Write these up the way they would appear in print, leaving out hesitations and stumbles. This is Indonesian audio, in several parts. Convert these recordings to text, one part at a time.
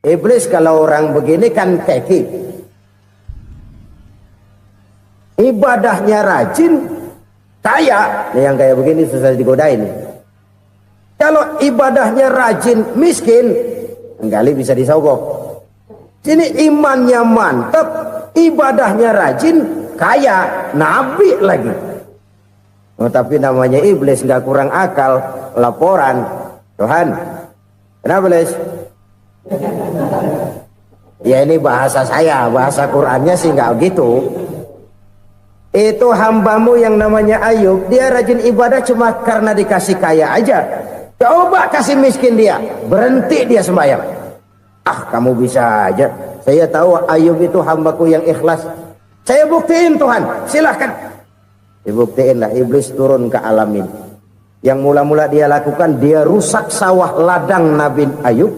Iblis kalau orang begini kan keki. Ibadahnya rajin, kaya. Yang kayak begini susah digodain. Kalau ibadahnya rajin, miskin, kali bisa disogok. Sini imannya mantap, ibadahnya rajin, kaya, nabi lagi. Oh, tapi namanya iblis nggak kurang akal. Laporan, Tuhan, kenapa Les? Ya ini bahasa saya, bahasa Qurannya sih nggak gitu. Itu hambamu yang namanya Ayub, dia rajin ibadah cuma karena dikasih kaya aja. Coba kasih miskin dia, berhenti dia sembahyang. Ah, kamu bisa aja. Saya tahu Ayub itu hambaku yang ikhlas. Saya buktiin Tuhan, silahkan. Dibuktiin lah, iblis turun ke alam ini. Yang mula-mula dia lakukan, dia rusak sawah ladang Nabi Ayub.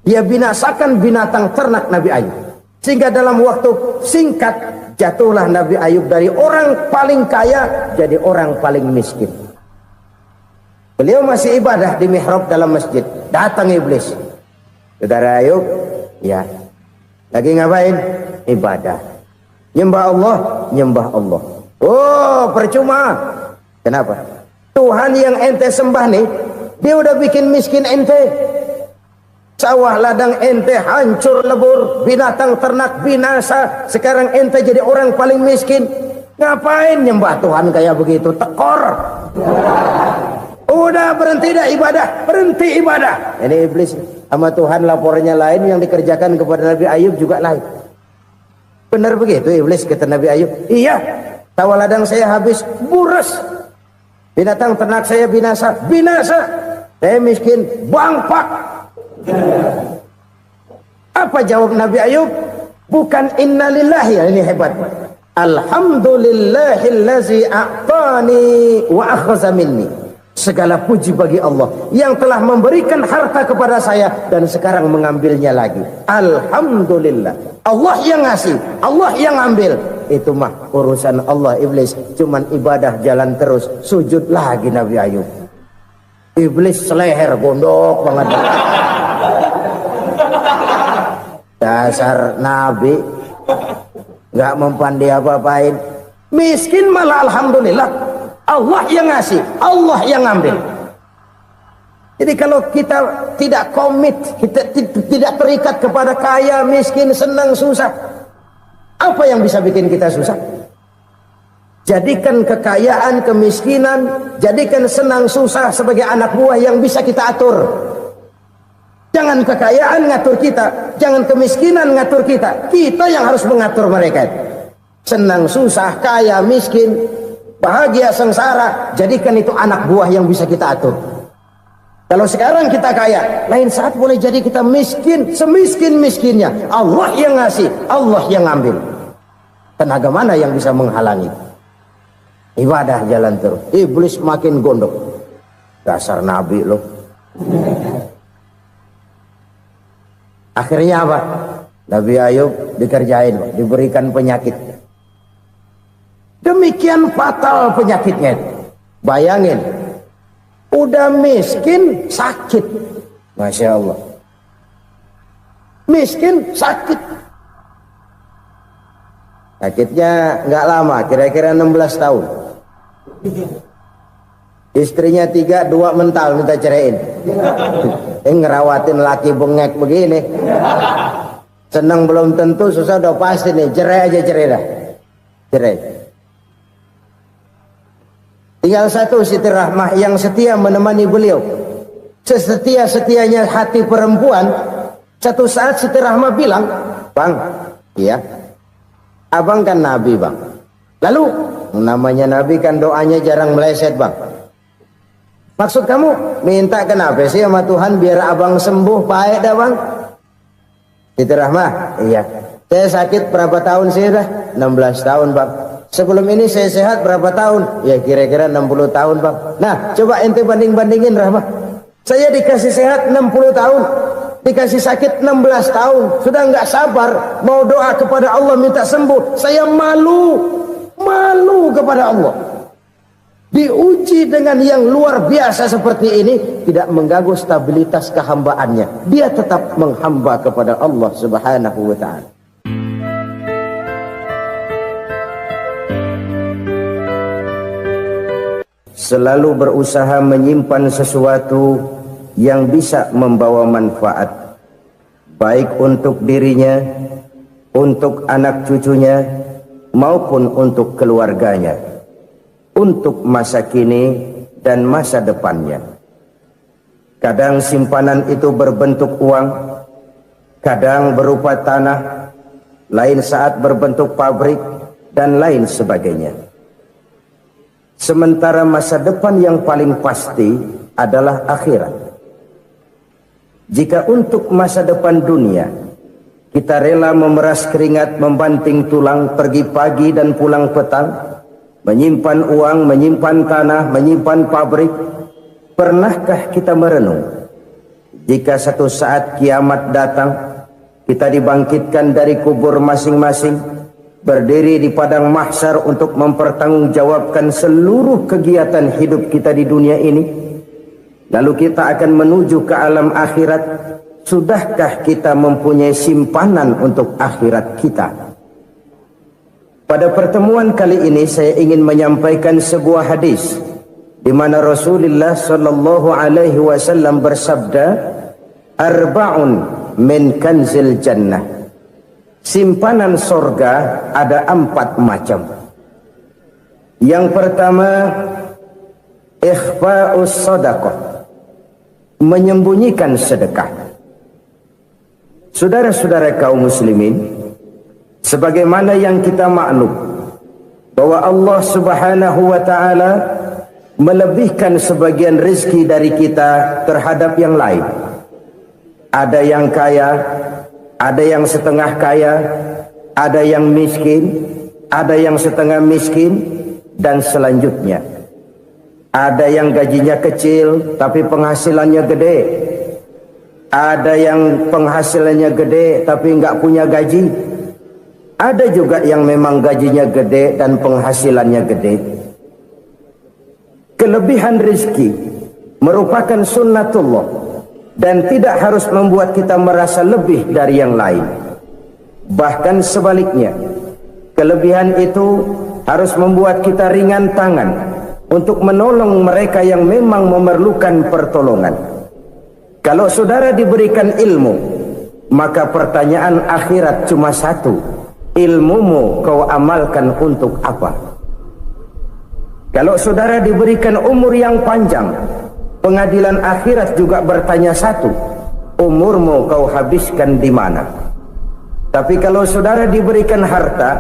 Dia binasakan binatang ternak Nabi Ayub. Sehingga dalam waktu singkat, jatuhlah Nabi Ayub dari orang paling kaya jadi orang paling miskin. Beliau masih ibadah di mihrab dalam masjid. Datang iblis. Saudara Ayub, ya, lagi ngapain? Ibadah. Nyembah Allah, nyembah Allah. Oh, percuma. Kenapa? Tuhan yang ente sembah nih, dia udah bikin miskin ente. Sawah ladang ente hancur lebur, binatang ternak binasa. Sekarang ente jadi orang paling miskin. Ngapain nyembah Tuhan kayak begitu? Tekor. Udah berhenti dah ibadah, berhenti ibadah. Ini iblis sama Tuhan laporannya lain, yang dikerjakan kepada Nabi Ayub juga lain. Benar begitu iblis kata Nabi Ayub? Iya, sawah ladang saya habis, buras. Binatang ternak saya binasa, binasa. Saya miskin, bangpak. Apa jawab Nabi Ayub? Bukan innalillahi, ya ini hebat. Alhamdulillahillazi a'tani wa akhza minni. Segala puji bagi Allah yang telah memberikan harta kepada saya dan sekarang mengambilnya lagi. Alhamdulillah. Allah yang ngasih, Allah yang ambil. Itu mah urusan Allah. Iblis cuman ibadah jalan terus, sujud lagi Nabi Ayub. Iblis seleher gondok banget. Dasar Nabi nggak mempan dia apa-apain. Miskin malah alhamdulillah. Allah yang ngasih, Allah yang ngambil. Jadi kalau kita tidak komit, kita tidak terikat kepada kaya, miskin, senang, susah, apa yang bisa bikin kita susah? Jadikan kekayaan, kemiskinan, jadikan senang, susah sebagai anak buah yang bisa kita atur. Jangan kekayaan ngatur kita, jangan kemiskinan ngatur kita. Kita yang harus mengatur mereka. Senang, susah, kaya, miskin, bahagia, sengsara, jadikan itu anak buah yang bisa kita atur. Kalau sekarang kita kaya, lain saat boleh jadi kita miskin, semiskin-miskinnya. Allah yang ngasih, Allah yang ngambil. Tenaga mana yang bisa menghalangi? Ibadah jalan terus. Iblis makin gondok. Dasar Nabi loh. Akhirnya apa? Nabi Ayub dikerjain, diberikan penyakit. Demikian fatal penyakitnya. Bayangin, udah miskin sakit. Masya Allah. Miskin sakit. Sakitnya nggak lama, kira-kira 16 tahun. Istrinya 3, 2 mental minta ceraiin. Ngerawatin laki bengek begini. Senang belum tentu, susah udah pasti nih. Cerai aja, cerai dah. Cerai. Tinggal satu Siti Rahmah yang setia menemani beliau. Sesetia-setianya hati perempuan. Satu saat Siti Rahmah bilang, "Bang, iya, abang kan Nabi bang. Lalu namanya Nabi kan doanya jarang meleset bang. Maksud kamu minta kenapa sih sama Tuhan biar abang sembuh baik dah bang?" Siti Rahmah, iya. Saya sakit berapa tahun sih dah? 16 tahun bang. Sebelum ini saya sehat berapa tahun? Ya kira-kira 60 tahun bang. Nah coba ente banding-bandingin Rahmah. Saya dikasih sehat 60 tahun. Dikasih sakit 16 tahun. Sudah nggak sabar mau doa kepada Allah minta sembuh. Saya malu kepada Allah. diuji dengan yang luar biasa seperti ini, tidak mengganggu stabilitas kehambaannya. Dia tetap menghamba kepada Allah Subhanahu wa ta'ala. Selalu berusaha menyimpan sesuatu yang bisa membawa manfaat, baik untuk dirinya, untuk anak cucunya, maupun untuk keluarganya, untuk masa kini dan masa depannya. Kadang simpanan itu berbentuk uang, kadang berupa tanah, lain saat berbentuk pabrik, dan lain sebagainya. Sementara masa depan yang paling pasti adalah akhirat. Jika untuk masa depan dunia kita rela memeras keringat, membanting tulang, pergi pagi dan pulang petang, menyimpan uang, menyimpan tanah, menyimpan pabrik, pernahkah kita merenung jika satu saat kiamat datang, kita dibangkitkan dari kubur masing-masing, berdiri di padang mahsyar untuk mempertanggungjawabkan seluruh kegiatan hidup kita di dunia ini, lalu kita akan menuju ke alam akhirat. Sudahkah kita mempunyai simpanan untuk akhirat kita? Pada pertemuan kali ini saya ingin menyampaikan sebuah hadis di mana Rasulullah sallallahu alaihi wasallam bersabda, "Arba'un min kanzil jannah." Simpanan sorga ada 4 macam. Yang pertama, ikhfa'us sadaqah, menyembunyikan sedekah. Saudara-saudara kaum muslimin, sebagaimana yang kita maklum bahwa Allah Subhanahu wa ta'ala melebihkan sebagian rezeki dari kita terhadap yang lain. Ada yang kaya, ada yang setengah kaya, ada yang miskin, ada yang setengah miskin, dan selanjutnya. Ada yang gajinya kecil tapi penghasilannya gede. Ada yang penghasilannya gede tapi enggak punya gaji. Ada juga yang memang gajinya gede dan penghasilannya gede. Kelebihan rezeki merupakan sunnatullah dan tidak harus membuat kita merasa lebih dari yang lain. Bahkan sebaliknya, kelebihan itu harus membuat kita ringan tangan untuk menolong mereka yang memang memerlukan pertolongan. Kalau saudara diberikan ilmu, maka pertanyaan akhirat cuma satu: ilmumu kau amalkan untuk apa? Kalau saudara diberikan umur yang panjang, pengadilan akhirat juga bertanya satu: umurmu kau habiskan di mana? Tapi kalau saudara diberikan harta,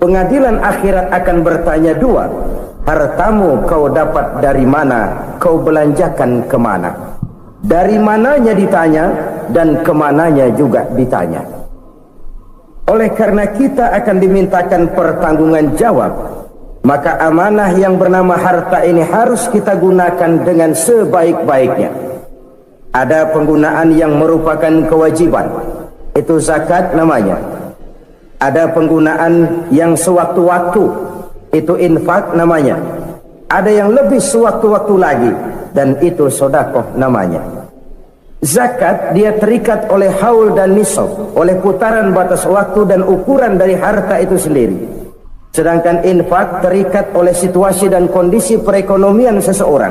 pengadilan akhirat akan bertanya 2: hartamu kau dapat dari mana? Kau belanjakan kemana? Dari mananya ditanya dan kemananya juga ditanya. Oleh karena kita akan dimintakan pertanggungan jawab, maka amanah yang bernama harta ini harus kita gunakan dengan sebaik-baiknya. Ada penggunaan yang merupakan kewajiban, itu zakat namanya. Ada penggunaan yang sewaktu-waktu, itu infak namanya. Ada yang lebih sewaktu-waktu lagi, dan itu sedekah namanya. Zakat dia terikat oleh haul dan nisab, oleh putaran batas waktu dan ukuran dari harta itu sendiri. Sedangkan infak terikat oleh situasi dan kondisi perekonomian seseorang.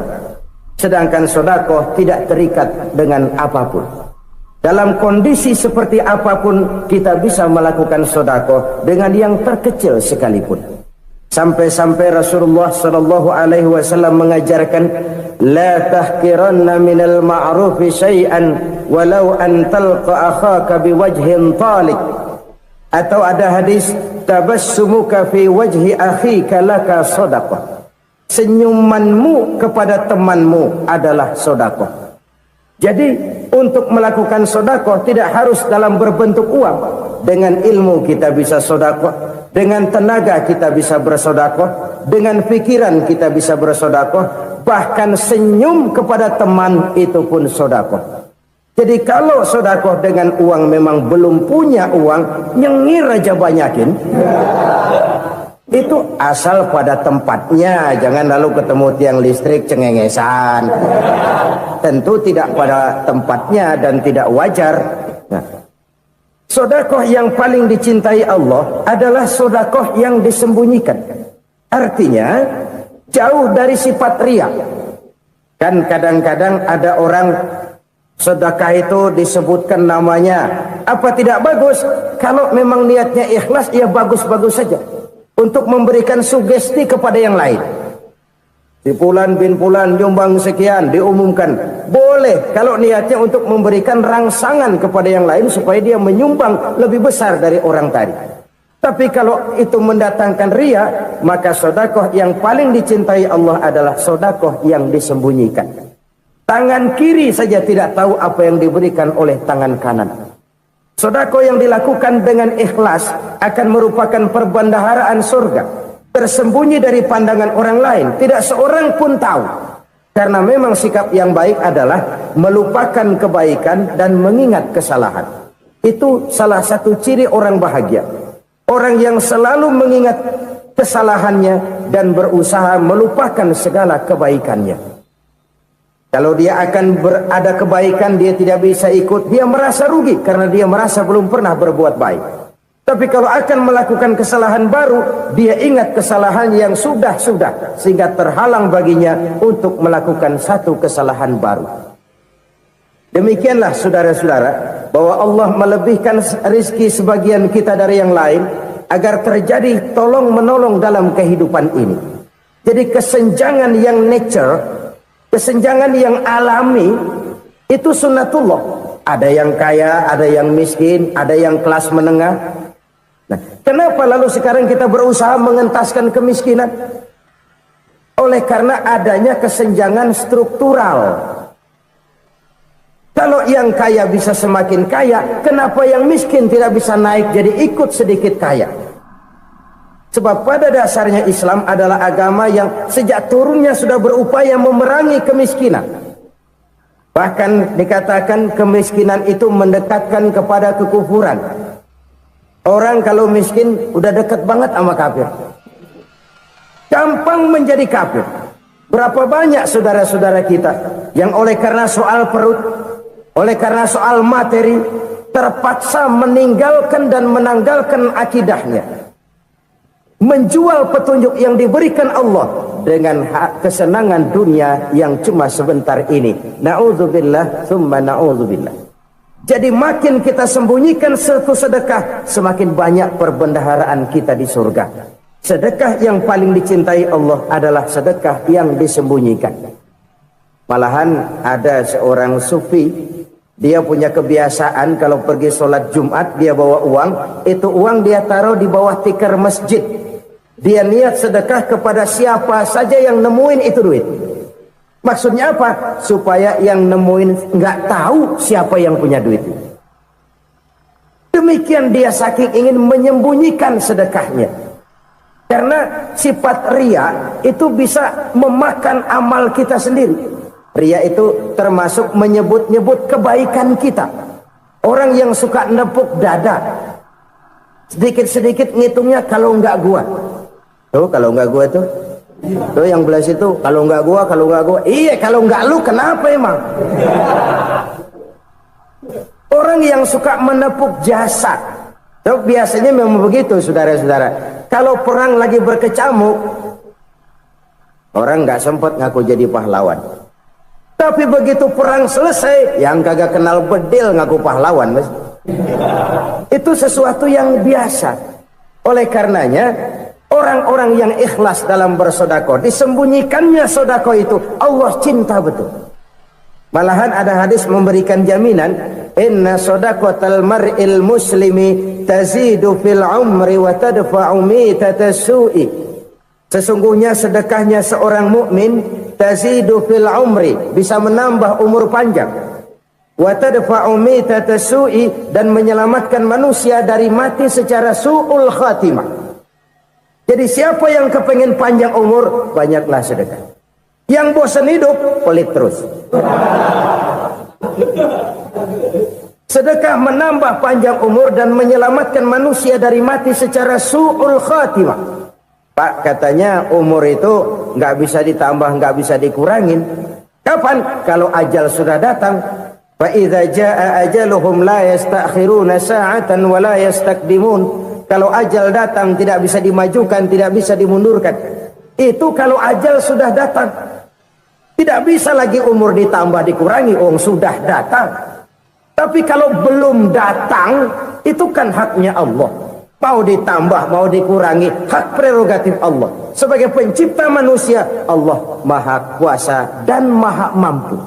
Sedangkan sedekah tidak terikat dengan apapun. Dalam kondisi seperti apapun kita bisa melakukan sedekah dengan yang terkecil sekalipun. Sampai-sampai Rasulullah sallallahu alaihi wasallam mengajarkan, la tahqiranna minal ma'rufi syai'an walau an talqa akhaka biwajhin talik. Atau ada hadis, tabassumuka fi wajhi akhika laka shadaqah. Senyumanmu kepada temanmu adalah sedekah. Jadi untuk melakukan sedekah tidak harus dalam berbentuk uang. Dengan ilmu kita bisa sedekah, dengan tenaga kita bisa bersedekah, dengan pikiran kita bisa bersedekah, bahkan senyum kepada teman itu pun sedekah. Jadi kalau sedekah dengan uang memang belum punya uang, nyengir aja banyakin. Itu asal pada tempatnya, jangan lalu ketemu tiang listrik cengengesan. Tentu tidak pada tempatnya dan tidak wajar. Nah, sedekah yang paling dicintai Allah adalah sedekah yang disembunyikan. Artinya jauh dari sifat riya. Kan kadang-kadang ada orang sedekah itu disebutkan namanya. Apa tidak bagus? Kalau memang niatnya ikhlas, ya bagus-bagus saja. Untuk memberikan sugesti kepada yang lain. Si Fulan bin Fulan nyumbang sekian, diumumkan. Boleh kalau niatnya untuk memberikan rangsangan kepada yang lain supaya dia menyumbang lebih besar dari orang tadi. Tapi kalau itu mendatangkan riya, maka sedekah yang paling dicintai Allah adalah sedekah yang disembunyikan. Tangan kiri saja tidak tahu apa yang diberikan oleh tangan kanan. Sedekah yang dilakukan dengan ikhlas akan merupakan perbendaharaan surga, tersembunyi dari pandangan orang lain, tidak seorang pun tahu. Karena memang sikap yang baik adalah melupakan kebaikan dan mengingat kesalahan. Itu salah satu ciri orang bahagia. Orang yang selalu mengingat kesalahannya dan berusaha melupakan segala kebaikannya. Kalau dia akan ada kebaikan, dia tidak bisa ikut, dia merasa rugi karena dia merasa belum pernah berbuat baik. Tapi kalau akan melakukan kesalahan baru, dia ingat kesalahan yang sudah-sudah, sehingga terhalang baginya untuk melakukan satu kesalahan baru. Demikianlah saudara-saudara, bahwa Allah melebihkan rizki sebagian kita dari yang lain, agar terjadi tolong-menolong dalam kehidupan ini. Jadi kesenjangan yang nature, kesenjangan yang alami, itu sunnatullah. Ada yang kaya, ada yang miskin, ada yang kelas menengah. Nah, kenapa lalu sekarang kita berusaha mengentaskan kemiskinan? Oleh karena adanya kesenjangan struktural. Kalau yang kaya bisa semakin kaya, kenapa yang miskin tidak bisa naik jadi ikut sedikit kaya? Sebab pada dasarnya Islam adalah agama yang sejak turunnya sudah berupaya memerangi kemiskinan. Bahkan dikatakan kemiskinan itu mendekatkan kepada kekufuran. Orang kalau miskin udah dekat banget sama kafir. Gampang menjadi kafir. Berapa banyak saudara-saudara kita yang oleh karena soal perut, oleh karena soal materi, terpaksa meninggalkan dan menanggalkan akidahnya. Menjual petunjuk yang diberikan Allah dengan kesenangan dunia yang cuma sebentar ini. Na'udzubillah, thumma na'udzubillah. Jadi makin kita sembunyikan satu sedekah, semakin banyak perbendaharaan kita di surga. Sedekah yang paling dicintai Allah adalah sedekah yang disembunyikan. Malahan ada seorang sufi, dia punya kebiasaan kalau pergi sholat Jumat dia bawa uang, itu uang dia taruh di bawah tikar masjid. Dia niat sedekah kepada siapa saja yang nemuin itu duit. Maksudnya apa? Supaya yang nemuin nggak tahu siapa yang punya duit. Demikian dia saking ingin menyembunyikan sedekahnya. Karena sifat riya itu bisa memakan amal kita sendiri. Riya itu termasuk menyebut-nyebut kebaikan kita. Orang yang suka nepuk dada, sedikit-sedikit ngitungnya kalau nggak gua. Tuh kalau nggak gua tuh yang belah situ, kalau nggak gua, kalau nggak gua. Iya, kalau nggak lu kenapa emang? Orang yang suka menepuk jasa, tuh biasanya memang begitu, saudara-saudara. Kalau perang lagi berkecamuk, orang nggak sempat ngaku jadi pahlawan. Tapi begitu perang selesai, yang kagak kenal bedil ngaku pahlawan, mas. Itu sesuatu yang biasa. Oleh karenanya, orang-orang yang ikhlas dalam bersedekah, disembunyikannya sedekah itu, Allah cinta betul. Malahan ada hadis memberikan jaminan, inna sedaqatal mar'il muslimi tazidu fil umri wa tadfa'u mitatas su'i. Sesungguhnya sedekahnya seorang mukmin tazidu fil umri, bisa menambah umur panjang, wa tadfa'u mitatas su'i, dan menyelamatkan manusia dari mati secara su'ul khatimah. Jadi siapa yang kepengen panjang umur, banyaklah sedekah. Yang bosan hidup, pelit terus. Sedekah menambah panjang umur dan menyelamatkan manusia dari mati secara su'ul khatimah. Pak, katanya umur itu nggak bisa ditambah, nggak bisa dikurangin. Kapan? Kalau ajal sudah datang. Fa idza jaa ajaluhum la yastakhiruna sa'atan wa la yastakdimun. Kalau ajal datang tidak bisa dimajukan, tidak bisa dimundurkan. Itu kalau ajal sudah datang. Tidak bisa lagi umur ditambah dikurangi, sudah datang. Tapi kalau belum datang, itu kan haknya Allah. Mau ditambah, mau dikurangi, hak prerogatif Allah. Sebagai pencipta manusia, Allah Maha Kuasa dan Maha Mampu.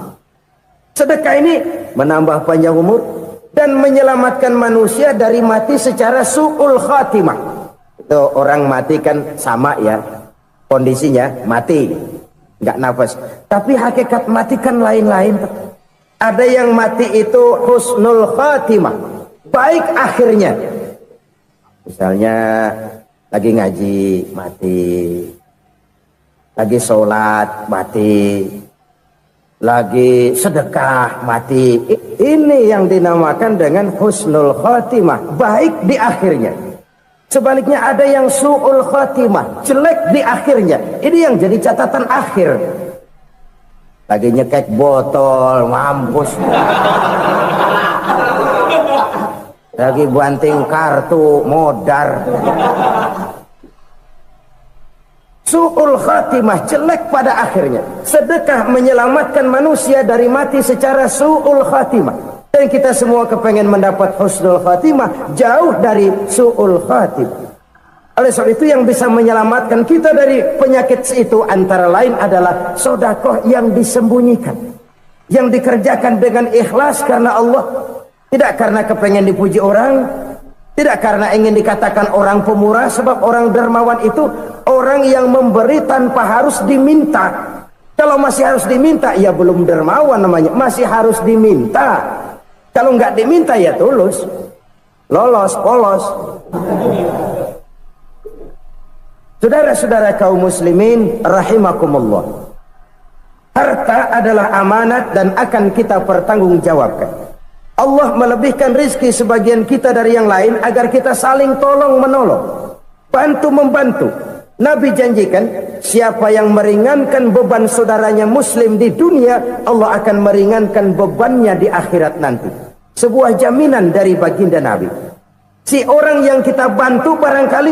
Sedekah ini menambah panjang umur dan menyelamatkan manusia dari mati secara su'ul khatimah. Itu orang mati kan sama ya, kondisinya mati, nggak nafas. Tapi hakikat mati kan lain-lain. Ada yang mati itu husnul khatimah, baik akhirnya. Misalnya lagi ngaji mati, lagi sholat mati, lagi sedekah mati. Ini yang dinamakan dengan husnul khatimah, baik di akhirnya. Sebaliknya ada yang su'ul khatimah, jelek di akhirnya. Ini yang jadi catatan akhir. Lagi nyekek botol, mampus. Lagi banting kartu, modar. Su'ul khatimah, jelek pada akhirnya. Sedekah menyelamatkan manusia dari mati secara su'ul khatimah. Dan kita semua kepengen mendapat husnul khatimah, jauh dari su'ul khatimah. Oleh sebab itu yang bisa menyelamatkan kita dari penyakit itu antara lain adalah sedekah yang disembunyikan, yang dikerjakan dengan ikhlas karena Allah. Tidak karena kepengen dipuji orang, tidak karena ingin dikatakan orang pemurah, sebab orang dermawan itu orang yang memberi tanpa harus diminta. Kalau masih harus diminta, ya belum dermawan namanya, masih harus diminta. Kalau nggak diminta ya tulus, lolos, polos. Saudara-saudara kaum muslimin rahimakumullah. Harta adalah amanat dan akan kita pertanggungjawabkan. Allah melebihkan rizki sebagian kita dari yang lain agar kita saling tolong menolong, bantu membantu. Nabi janjikan siapa yang meringankan beban saudaranya muslim di dunia, Allah akan meringankan bebannya di akhirat nanti. Sebuah jaminan dari baginda Nabi. Si orang yang kita bantu barangkali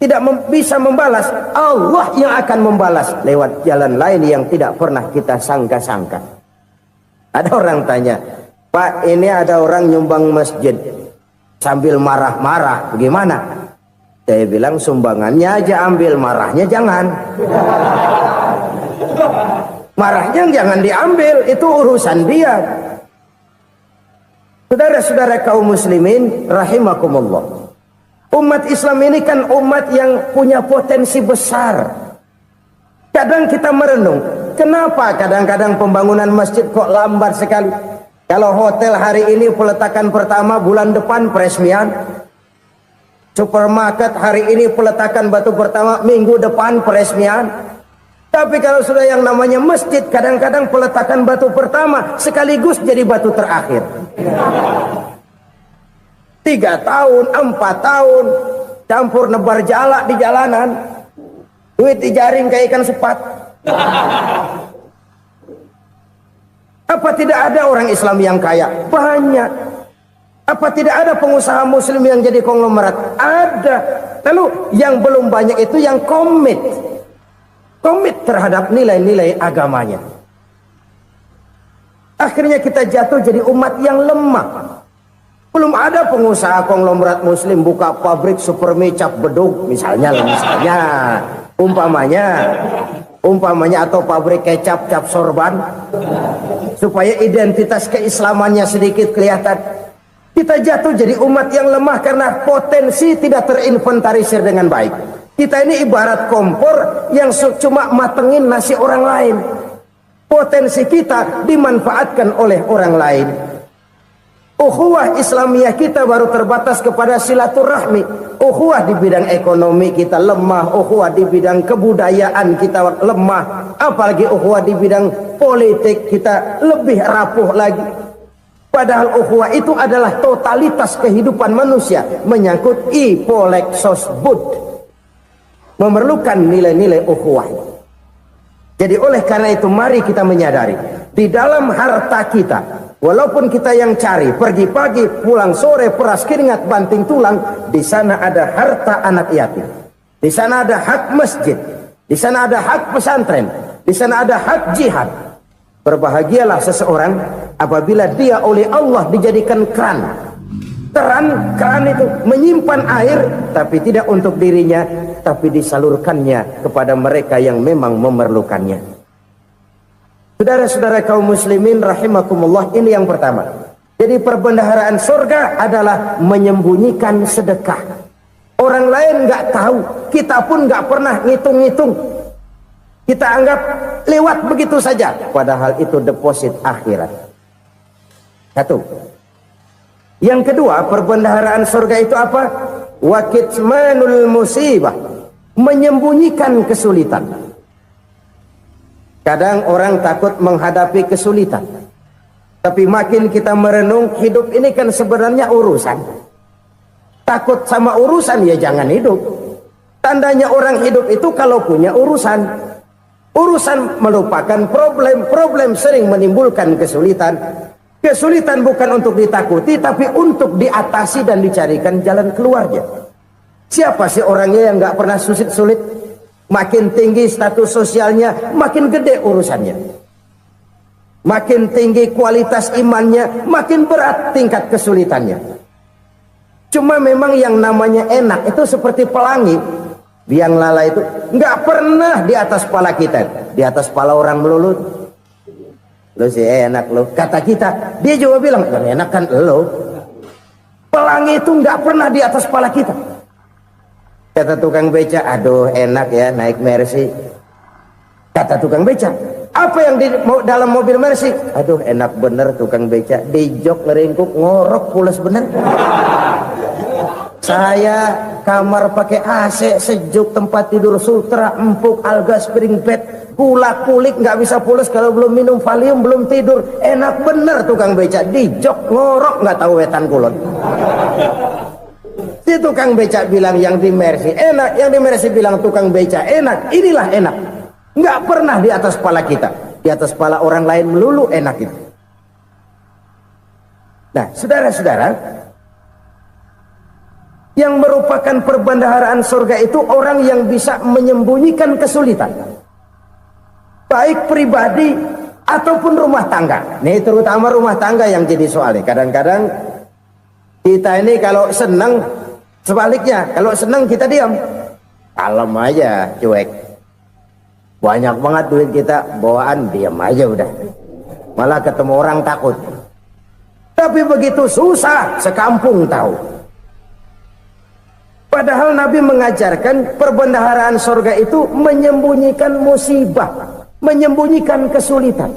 tidak bisa membalas, Allah yang akan membalas lewat jalan lain yang tidak pernah kita sangka-sangka. Ada orang tanya, Pak, ini ada orang nyumbang masjid sambil marah-marah, bagaimana? Saya bilang sumbangannya aja ambil, marahnya jangan. Marahnya jangan diambil, itu urusan dia. Saudara-saudara kaum muslimin rahimakumullah. Umat Islam ini kan umat yang punya potensi besar. Kadang kita merenung, kenapa kadang-kadang pembangunan masjid kok lambat sekali? Kalau hotel hari ini peletakan pertama, bulan depan peresmian. Supermarket hari ini peletakan batu pertama, minggu depan peresmian. Tapi kalau sudah yang namanya masjid, kadang-kadang peletakan batu pertama sekaligus jadi batu terakhir. 3 tahun, 4 tahun, campur nebar jalak di jalanan, duit dijaring kayak ikan sepat. Apa tidak ada orang Islam yang kaya? Banyak. Apa tidak ada pengusaha muslim yang jadi konglomerat? Ada. Lalu yang belum banyak itu yang komit terhadap nilai-nilai agamanya. Akhirnya kita jatuh jadi umat yang lemah. Belum ada pengusaha konglomerat muslim buka pabrik supermi cap bedug misalnya umpamanya atau pabrik kecap cap sorban supaya identitas keislamannya sedikit kelihatan. Kita jatuh jadi umat yang lemah karena potensi tidak terinventarisir dengan baik. Kita ini ibarat kompor yang cuma matengin nasi orang lain. Potensi kita dimanfaatkan oleh orang lain. Ukhuwah Islamiyah kita baru terbatas kepada silaturahmi. Ukhuwah di bidang ekonomi kita lemah, ukhuwah di bidang kebudayaan kita lemah, apalagi ukhuwah di bidang politik kita lebih rapuh lagi. Padahal ukhuwah itu adalah totalitas kehidupan manusia, menyangkut ipolek sosbud, memerlukan nilai-nilai ukhuwah. Jadi oleh karena itu mari kita menyadari di dalam harta kita, walaupun kita yang cari pergi pagi pulang sore peras keringat banting tulang, di sana ada harta anak yatim, di sana ada hak masjid, di sana ada hak pesantren, di sana ada hak jihad. Berbahagialah seseorang apabila dia oleh Allah dijadikan keran. Keran itu menyimpan air, tapi tidak untuk dirinya, tapi disalurkannya kepada mereka yang memang memerlukannya. Saudara-saudara kaum muslimin rahimakumullah, ini yang pertama. Jadi perbendaharaan surga adalah menyembunyikan sedekah. Orang lain nggak tahu, kita pun nggak pernah ngitung-ngitung. Kita anggap lewat begitu saja, padahal itu deposit akhirat. Satu. Yang kedua, perbendaharaan surga itu apa? Wa kitmanul musibah, menyembunyikan kesulitan. Kadang orang takut menghadapi kesulitan, tapi makin kita merenung, hidup ini kan sebenarnya urusan. Takut sama urusan ya jangan hidup. Tandanya orang hidup itu kalau punya urusan. Urusan melupakan problem, problem sering menimbulkan kesulitan. Kesulitan bukan untuk ditakuti, tapi untuk diatasi dan dicarikan jalan keluarnya. Siapa sih orangnya yang nggak pernah sulit-sulit? Makin tinggi status sosialnya, makin gede urusannya. Makin tinggi kualitas imannya, makin berat tingkat kesulitannya. Cuma memang yang namanya enak itu seperti pelangi. Biang lala itu nggak pernah di atas kepala kita, di atas kepala orang melulu. Lo sih enak lo, kata kita. Dia juga bilang, yang enak kan lo. Pelangi itu nggak pernah di atas kepala kita. Kata tukang beca, aduh enak ya naik Mercy. Kata tukang beca, apa yang di dalam mobil Mercy? Aduh enak bener tukang beca, di jok ngeringkuk ngorok pulas bener. Saya kamar pakai AC sejuk, tempat tidur sutra empuk, alga spring bed, kulak kulik nggak bisa pulas kalau belum minum Valium, belum tidur. Enak bener tukang beca, di jok ngorok nggak tahu wetan kulon. Si tukang beca bilang yang di Mercy enak, yang di Mercy bilang tukang beca enak. Inilah enak, nggak pernah di atas kepala kita, di atas kepala orang lain melulu enak itu. Nah saudara-saudara, yang merupakan perbendaharaan surga itu orang yang bisa menyembunyikan kesulitan, baik pribadi ataupun rumah tangga. Nih terutama rumah tangga yang jadi soalnya. Kadang-kadang kita ini kalau senang, sebaliknya kalau senang kita diam, kalem aja, cuek. Banyak banget duit kita bawaan, diam aja udah. Malah ketemu orang takut. Tapi begitu susah, sekampung tahu. Padahal Nabi mengajarkan perbendaharaan surga itu menyembunyikan musibah, menyembunyikan kesulitan.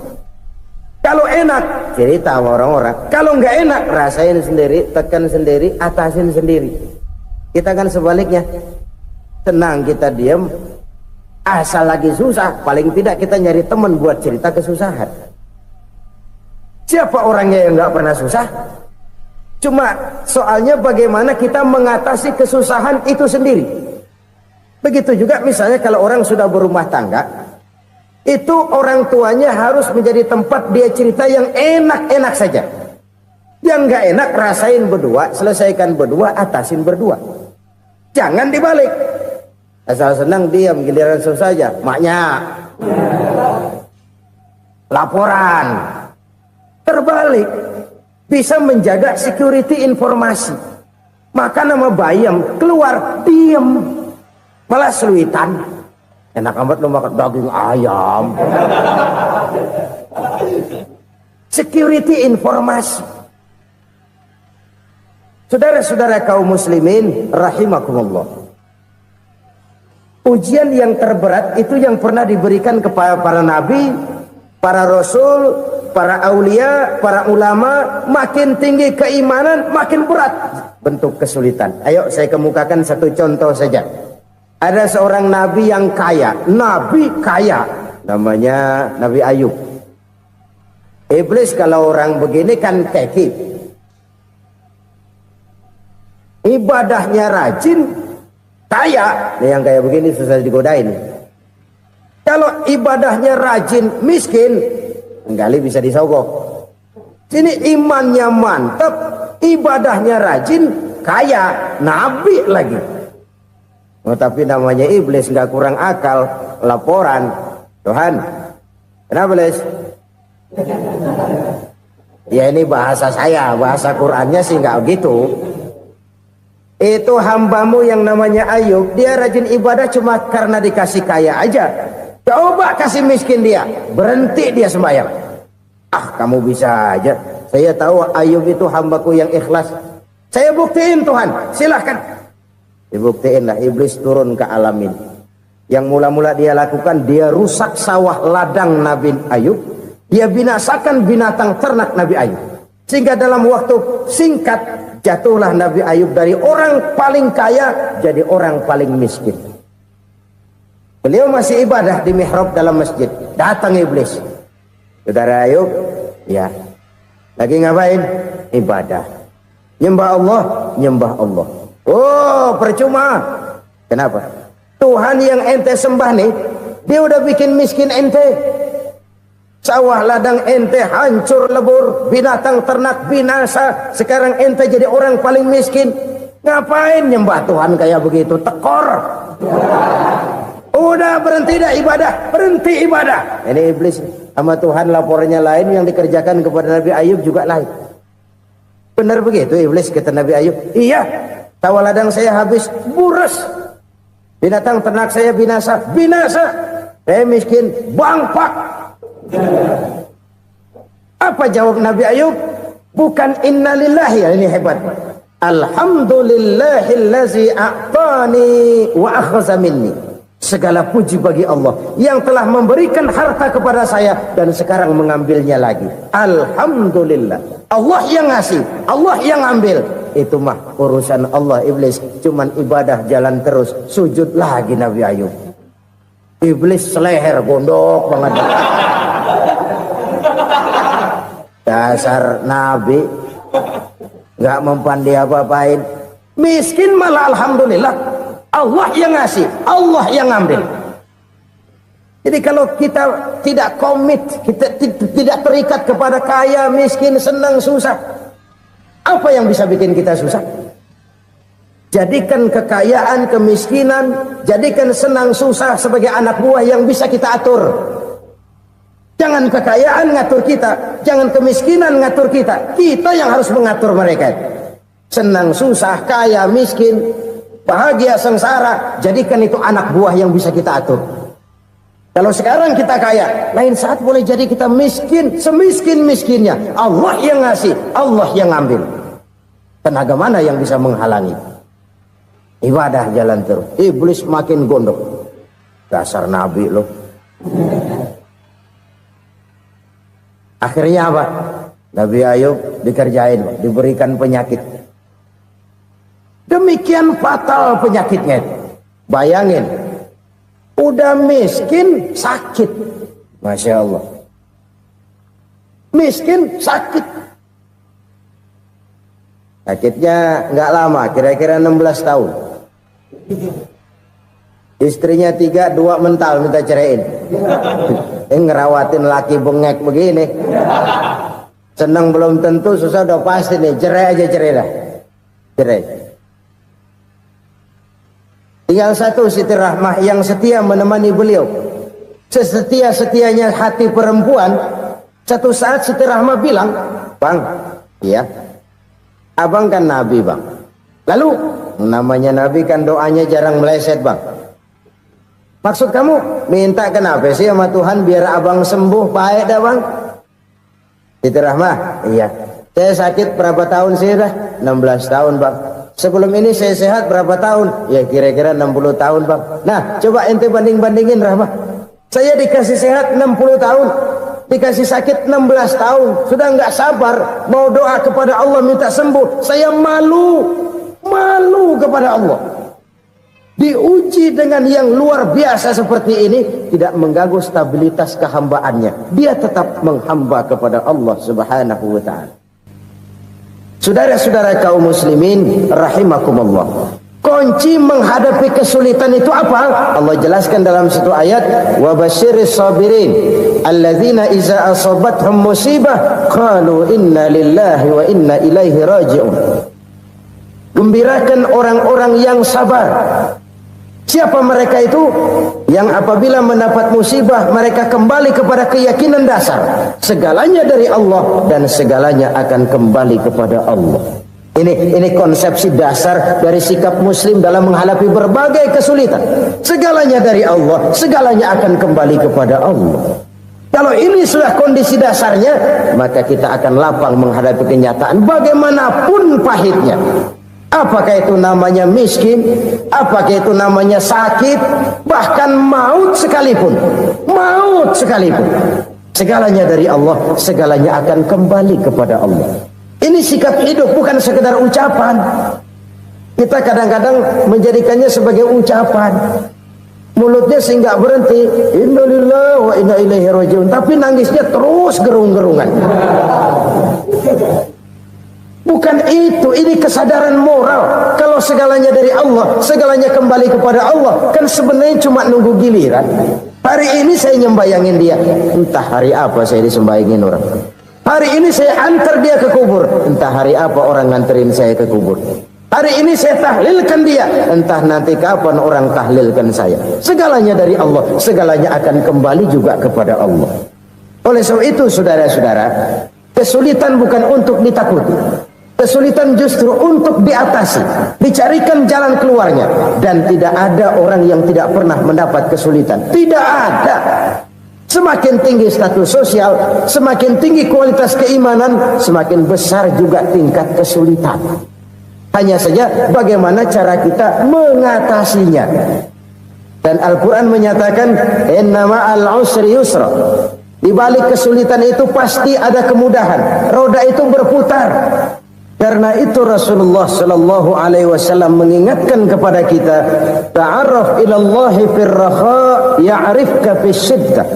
Kalau enak, cerita sama orang-orang. Kalau nggak enak, rasain sendiri, tekan sendiri, atasin sendiri. Kita kan sebaliknya, tenang kita diam, asal lagi susah, paling tidak kita nyari teman buat cerita kesusahan. Siapa orangnya yang nggak pernah susah? Cuma soalnya bagaimana kita mengatasi kesusahan itu sendiri. Begitu juga misalnya kalau orang sudah berumah tangga, itu orang tuanya harus menjadi tempat dia cerita yang enak-enak saja. Yang nggak enak rasain berdua, selesaikan berdua, atasin berdua. Jangan dibalik. Asal senang diam, giliran susah saja. Maknya laporan. Terbalik. Bisa menjaga security informasi. Maka nama bayam keluar diem, malah seluitan. Enak amat lo makan daging ayam. Security informasi. Saudara-saudara kaum muslimin rahimakumullah, ujian yang terberat itu yang pernah diberikan kepada para nabi, para rasul, para aulia, para ulama. Makin tinggi keimanan, makin berat bentuk kesulitan. Ayo saya kemukakan satu contoh saja. Ada seorang nabi yang kaya, nabi kaya, namanya Nabi Ayub. Iblis kalau orang begini kan keki, ibadahnya rajin, kaya, nih yang kayak begini susah digodain. Kalau ibadahnya rajin, miskin, kali bisa disogok. Sini imannya mantap, ibadahnya rajin, kaya, nabi lagi. Oh, tapi namanya iblis nggak kurang akal, laporan, Tuhan, kenapa Les? Ya ini bahasa saya, bahasa Qurannya sih nggak gitu. Itu hambamu yang namanya Ayub, dia rajin ibadah cuma karena dikasih kaya aja. Coba kasih miskin dia, berhenti dia sembahyang. Ah, kamu bisa aja. Saya tahu Ayub itu hambaku yang ikhlas. Saya buktiin Tuhan, silahkan. Dibuktiin lah, iblis turun ke alam ini. Yang mula-mula dia lakukan, dia rusak sawah ladang Nabi Ayub. Dia binasakan binatang ternak Nabi Ayub. Sehingga dalam waktu singkat, jatuhlah Nabi Ayub dari orang paling kaya, jadi orang paling miskin. Beliau masih ibadah di mihrab dalam masjid. Datang iblis. Saudara Ayub, ya. Lagi ngapain? Ibadah. Nyembah Allah, nyembah Allah. Oh, percuma. Kenapa? Tuhan yang ente sembah nih, dia udah bikin miskin ente. Sawah ladang ente hancur lebur, binatang ternak binasa. Sekarang ente jadi orang paling miskin. Ngapain nyembah Tuhan kayak begitu? Tekor. Udah berhenti dah ibadah, berhenti ibadah. Ini iblis sama Tuhan laporannya lain, yang dikerjakan kepada Nabi Ayub juga lain. Benar begitu iblis, kata Nabi Ayub. Iya, sawah ladang saya habis, buras. Binatang ternak saya binasa, binasa. Saya miskin, bangpak. Apa jawab Nabi Ayub? Bukan innalillahi, ini hebat. Alhamdulillahillazi a'tani wa akhza minni. Segala puji bagi Allah yang telah memberikan harta kepada saya dan sekarang mengambilnya lagi. Alhamdulillah. Allah yang ngasih, Allah yang ambil. Itu mah urusan Allah. Iblis cuman ibadah jalan terus, sujud lagi Nabi Ayub. Iblis seleher gondok banget. Dasar Nabi nggak mempan dia apa-apain. Miskin malah alhamdulillah. Allah yang ngasih, Allah yang ambil. Jadi kalau kita tidak komit, kita tidak terikat kepada kaya, miskin, senang, susah, apa yang bisa bikin kita susah? Jadikan kekayaan, kemiskinan, jadikan senang, susah sebagai anak buah yang bisa kita atur. Jangan kekayaan ngatur kita, jangan kemiskinan ngatur kita. Kita yang harus mengatur mereka. Senang, susah, kaya, miskin, bahagia, sengsara, jadikan itu anak buah yang bisa kita atur. Kalau sekarang kita kaya, lain saat boleh jadi kita miskin, semiskin-miskinnya. Allah yang ngasih, Allah yang ambil. Tenaga mana yang bisa menghalangi? Ibadah jalan terus. Iblis makin gondok. Dasar Nabi loh. Akhirnya apa? Nabi Ayub dikerjain, diberikan penyakit. Demikian fatal penyakitnya. Bayangin, udah miskin sakit. Masya Allah. Miskin sakit. Sakitnya nggak lama, kira-kira 16 tahun. Istrinya 3, 2 mental minta ceraiin. Ngerawatin laki bengek begini. Senang belum tentu, susah udah pasti nih. Cerai aja, cerai dah. Cerai. Tinggal satu Siti Rahmah yang setia menemani beliau. Sesetia-setianya hati perempuan. Satu saat Siti Rahmah bilang, "Bang, iya, abang kan Nabi bang. Lalu, namanya Nabi kan doanya jarang meleset bang. Maksud kamu minta kenapa sih sama Tuhan biar abang sembuh baik dah bang?" Siti Rahmah, iya. Saya sakit berapa tahun sih dah? 16 tahun bang. Sebelum ini saya sehat berapa tahun? Ya kira-kira 60 tahun bang. Nah coba ente banding-bandingin Rahmah. Saya dikasih sehat 60 tahun. Dikasih sakit 16 tahun. Sudah nggak sabar. Mau doa kepada Allah minta sembuh. Saya malu. Malu kepada Allah. Diuji dengan yang luar biasa seperti ini. Tidak mengganggu stabilitas kehambaannya. Dia tetap menghamba kepada Allah subhanahu wa ta'ala. Saudara-saudara kaum muslimin rahimakumullah. Kunci menghadapi kesulitan itu apa? Allah jelaskan dalam satu ayat, wa basyiris sabirin alladzina iza asabathum musibah qalu inna lillahi wa inna ilaihi raji'un. Gembirakan orang-orang yang sabar. Siapa mereka itu? Yang apabila mendapat musibah mereka kembali kepada keyakinan dasar, segalanya dari Allah dan segalanya akan kembali kepada Allah. Ini konsepsi dasar dari sikap muslim dalam menghadapi berbagai kesulitan. Segalanya dari Allah, segalanya akan kembali kepada Allah. Kalau ini sudah kondisi dasarnya, maka kita akan lapang menghadapi kenyataan bagaimanapun pahitnya. Apakah itu namanya miskin, apakah itu namanya sakit, bahkan maut sekalipun. Maut sekalipun. Segalanya dari Allah, segalanya akan kembali kepada Allah. Ini sikap hidup, bukan sekedar ucapan. Kita kadang-kadang menjadikannya sebagai ucapan. Mulutnya sehingga berhenti, innalillahi wa inna ilaihi raji'un, tapi nangisnya terus gerung-gerungan. Bukan itu, ini kesadaran moral. Kalau segalanya dari Allah, segalanya kembali kepada Allah, kan sebenarnya cuma nunggu giliran. Hari ini saya nyembayangin dia, entah hari apa saya disembayangin orang. Hari ini saya antar dia ke kubur, entah hari apa orang nganterin saya ke kubur. Hari ini saya tahlilkan dia, entah nanti kapan orang tahlilkan saya. Segalanya dari Allah, segalanya akan kembali juga kepada Allah. Oleh sebab itu saudara-saudara, kesulitan bukan untuk ditakuti. Kesulitan justru untuk diatasi, dicarikan jalan keluarnya. Dan tidak ada orang yang tidak pernah mendapat kesulitan. Tidak ada. Semakin tinggi status sosial, semakin tinggi kualitas keimanan, semakin besar juga tingkat kesulitan. Hanya saja bagaimana cara kita mengatasinya. Dan Al-Quran menyatakan, inna ma'al usri yusra. Di balik kesulitan itu pasti ada kemudahan. Roda itu berputar. Karena itu Rasulullah sallallahu alaihi wasallam mengingatkan kepada kita, ta'arraf ilallahi fir raha ya'rifka fis syiddah.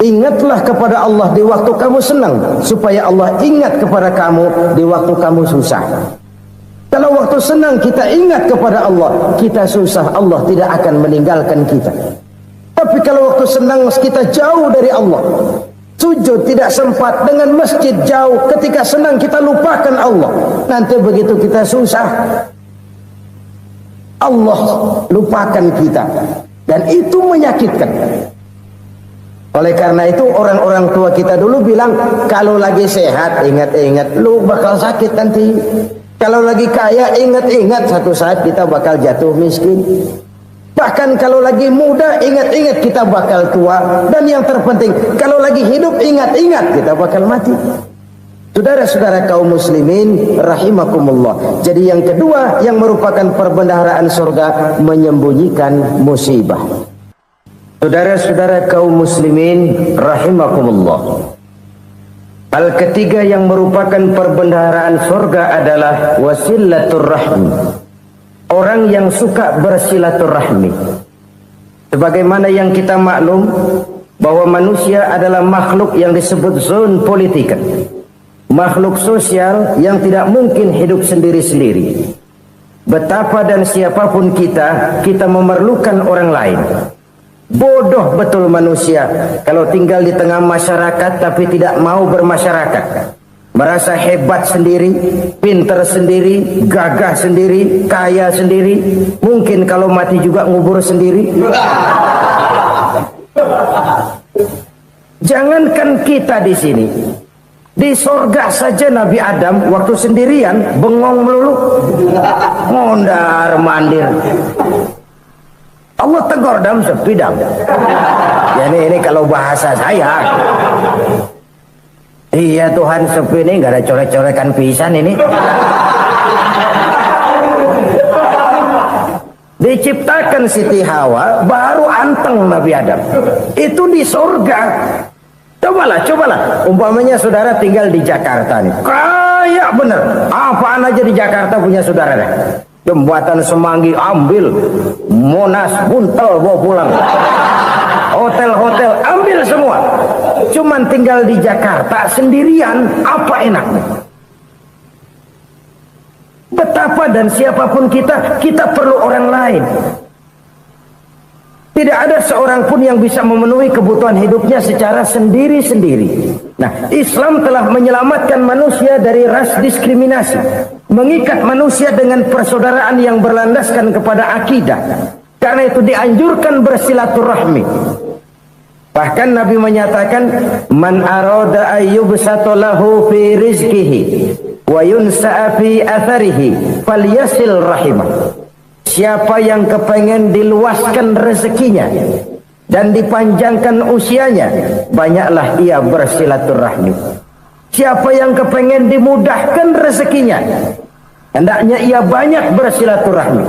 Ingatlah kepada Allah di waktu kamu senang, supaya Allah ingat kepada kamu di waktu kamu susah. Kalau waktu senang kita ingat kepada Allah, kita susah, Allah tidak akan meninggalkan kita. Tapi kalau waktu senang kita jauh dari Allah, sujud tidak sempat, dengan masjid jauh, ketika senang kita lupakan Allah, nanti begitu kita susah, Allah lupakan kita, dan itu menyakitkan. Oleh karena itu orang-orang tua kita dulu bilang, kalau lagi sehat ingat-ingat lu bakal sakit nanti. Kalau lagi kaya ingat-ingat satu saat kita bakal jatuh miskin. Bahkan kalau lagi muda ingat-ingat kita bakal tua. Dan yang terpenting kalau lagi hidup ingat-ingat kita bakal mati. Saudara-saudara kaum muslimin rahimakumullah. Jadi yang kedua yang merupakan perbendaharaan surga, menyembunyikan musibah. Saudara-saudara kaum muslimin rahimakumullah. Hal ketiga yang merupakan perbendaharaan surga adalah wasilatur rahmi. Orang yang suka bersilaturahmi. Sebagaimana yang kita maklum bahwa manusia adalah makhluk yang disebut zon politika. Makhluk sosial yang tidak mungkin hidup sendiri-sendiri. Betapa dan siapapun kita memerlukan orang lain. Bodoh betul manusia kalau tinggal di tengah masyarakat tapi tidak mau bermasyarakat. Merasa hebat sendiri, pintar sendiri, gagah sendiri, kaya sendiri. Mungkin kalau mati juga ngubur sendiri. Jangankan kita di sini, di sorga saja Nabi Adam waktu sendirian bengong melulu, mondar mandir. Allah tegur dam sepidam. Ya ini kalau bahasa saya. Iya Tuhan sepi ini nggak ada coret-corekan pisan ini. Diciptakan Siti Hawa baru anteng Nabi Adam. Itu di surga. Cobalah. Umpamanya saudara tinggal di Jakarta nih. Kayak bener. Apaan aja di Jakarta punya saudara deh. Jembatan Semanggi ambil, Monas buntel bawa pulang, hotel-hotel ambil semua. Cuman tinggal di Jakarta sendirian, apa enaknya? Betapa dan siapapun kita perlu orang lain. Tidak ada seorang pun yang bisa memenuhi kebutuhan hidupnya secara sendiri-sendiri. Nah, Islam telah menyelamatkan manusia dari ras diskriminasi, mengikat manusia dengan persaudaraan yang berlandaskan kepada akidah. Karena itu dianjurkan bersilaturahmi. Bahkan Nabi menyatakan, man arada ayyubsata lahu fi rizqihi wa yunsa'a fi atharihi falyasil rahimah. Siapa yang kepengen diluaskan rezekinya dan dipanjangkan usianya, banyaklah ia bersilaturahmi. Siapa yang kepengen dimudahkan rezekinya, hendaknya ia banyak bersilaturahmi.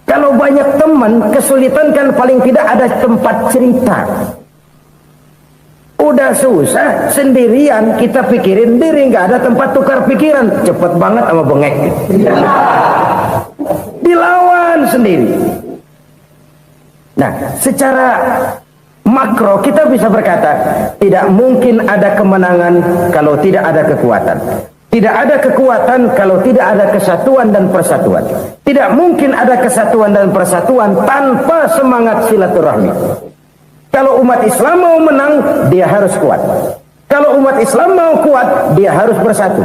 Kalau banyak teman, kesulitan kan paling tidak ada tempat cerita. Udah susah sendirian, kita pikirin diri, nggak ada tempat tukar pikiran. Cepet banget sama bengek. Dilawan sendiri. Nah, secara makro kita bisa berkata, tidak mungkin ada kemenangan kalau tidak ada kekuatan. Tidak ada kekuatan kalau tidak ada kesatuan dan persatuan. Tidak mungkin ada kesatuan dan persatuan tanpa semangat silaturahmi. Kalau umat Islam mau menang, dia harus kuat. Kalau umat Islam mau kuat, dia harus bersatu.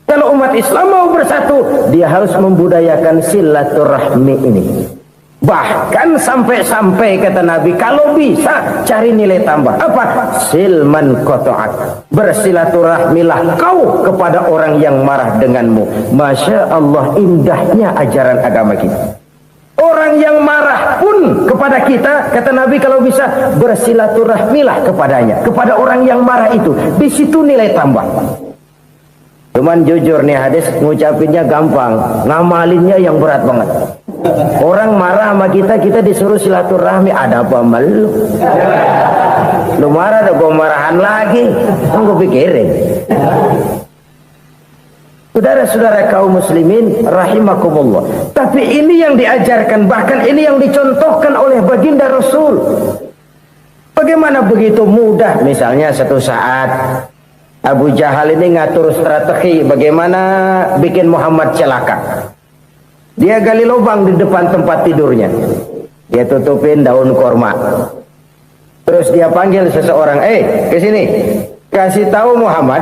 Kalau umat Islam mau bersatu, dia harus membudayakan silaturahmi ini. Bahkan sampai-sampai kata Nabi, kalau bisa cari nilai tambah. Apa? Silman qata'ak. Bersilaturahmilah kau kepada orang yang marah denganmu. Masya Allah, indahnya ajaran agama kita. Orang yang marah pun kepada kita, kata Nabi, kalau bisa bersilaturahmilah kepadanya, kepada orang yang marah itu. Di situ nilai tambah. Cuman jujur nih, hadis ngucapinnya gampang, ngamalinnya yang berat banget. Orang marah sama kita, kita disuruh silaturahmi, ada apa malu? Lu marah, ada gua marahan lagi, tunggu pikirin. Saudara-saudara kaum muslimin rahimakumullah. Tapi ini yang diajarkan, bahkan ini yang dicontohkan oleh baginda Rasul. Bagaimana begitu mudah, misalnya satu saat Abu Jahal ini ngatur strategi bagaimana bikin Muhammad celaka. Dia gali lubang di depan tempat tidurnya. Dia tutupin daun korma. Terus dia panggil seseorang, ke sini. Kasih tahu Muhammad,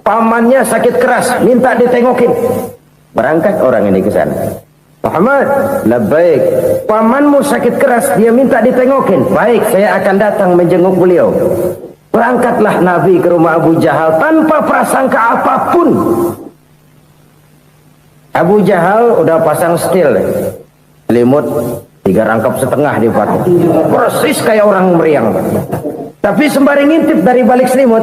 pamannya sakit keras, minta ditengokin. Berangkat orang ini ke sana. Muhammad, labbaik. Pamanmu sakit keras, dia minta ditengokin. Baik, saya akan datang menjenguk beliau. Berangkatlah Nabi ke rumah Abu Jahal tanpa prasangka apapun. Abu Jahal udah pasang stil, selimut 3 rangkap setengah di patok, persis kayak orang meriang. Tapi sembari ngintip dari balik selimut.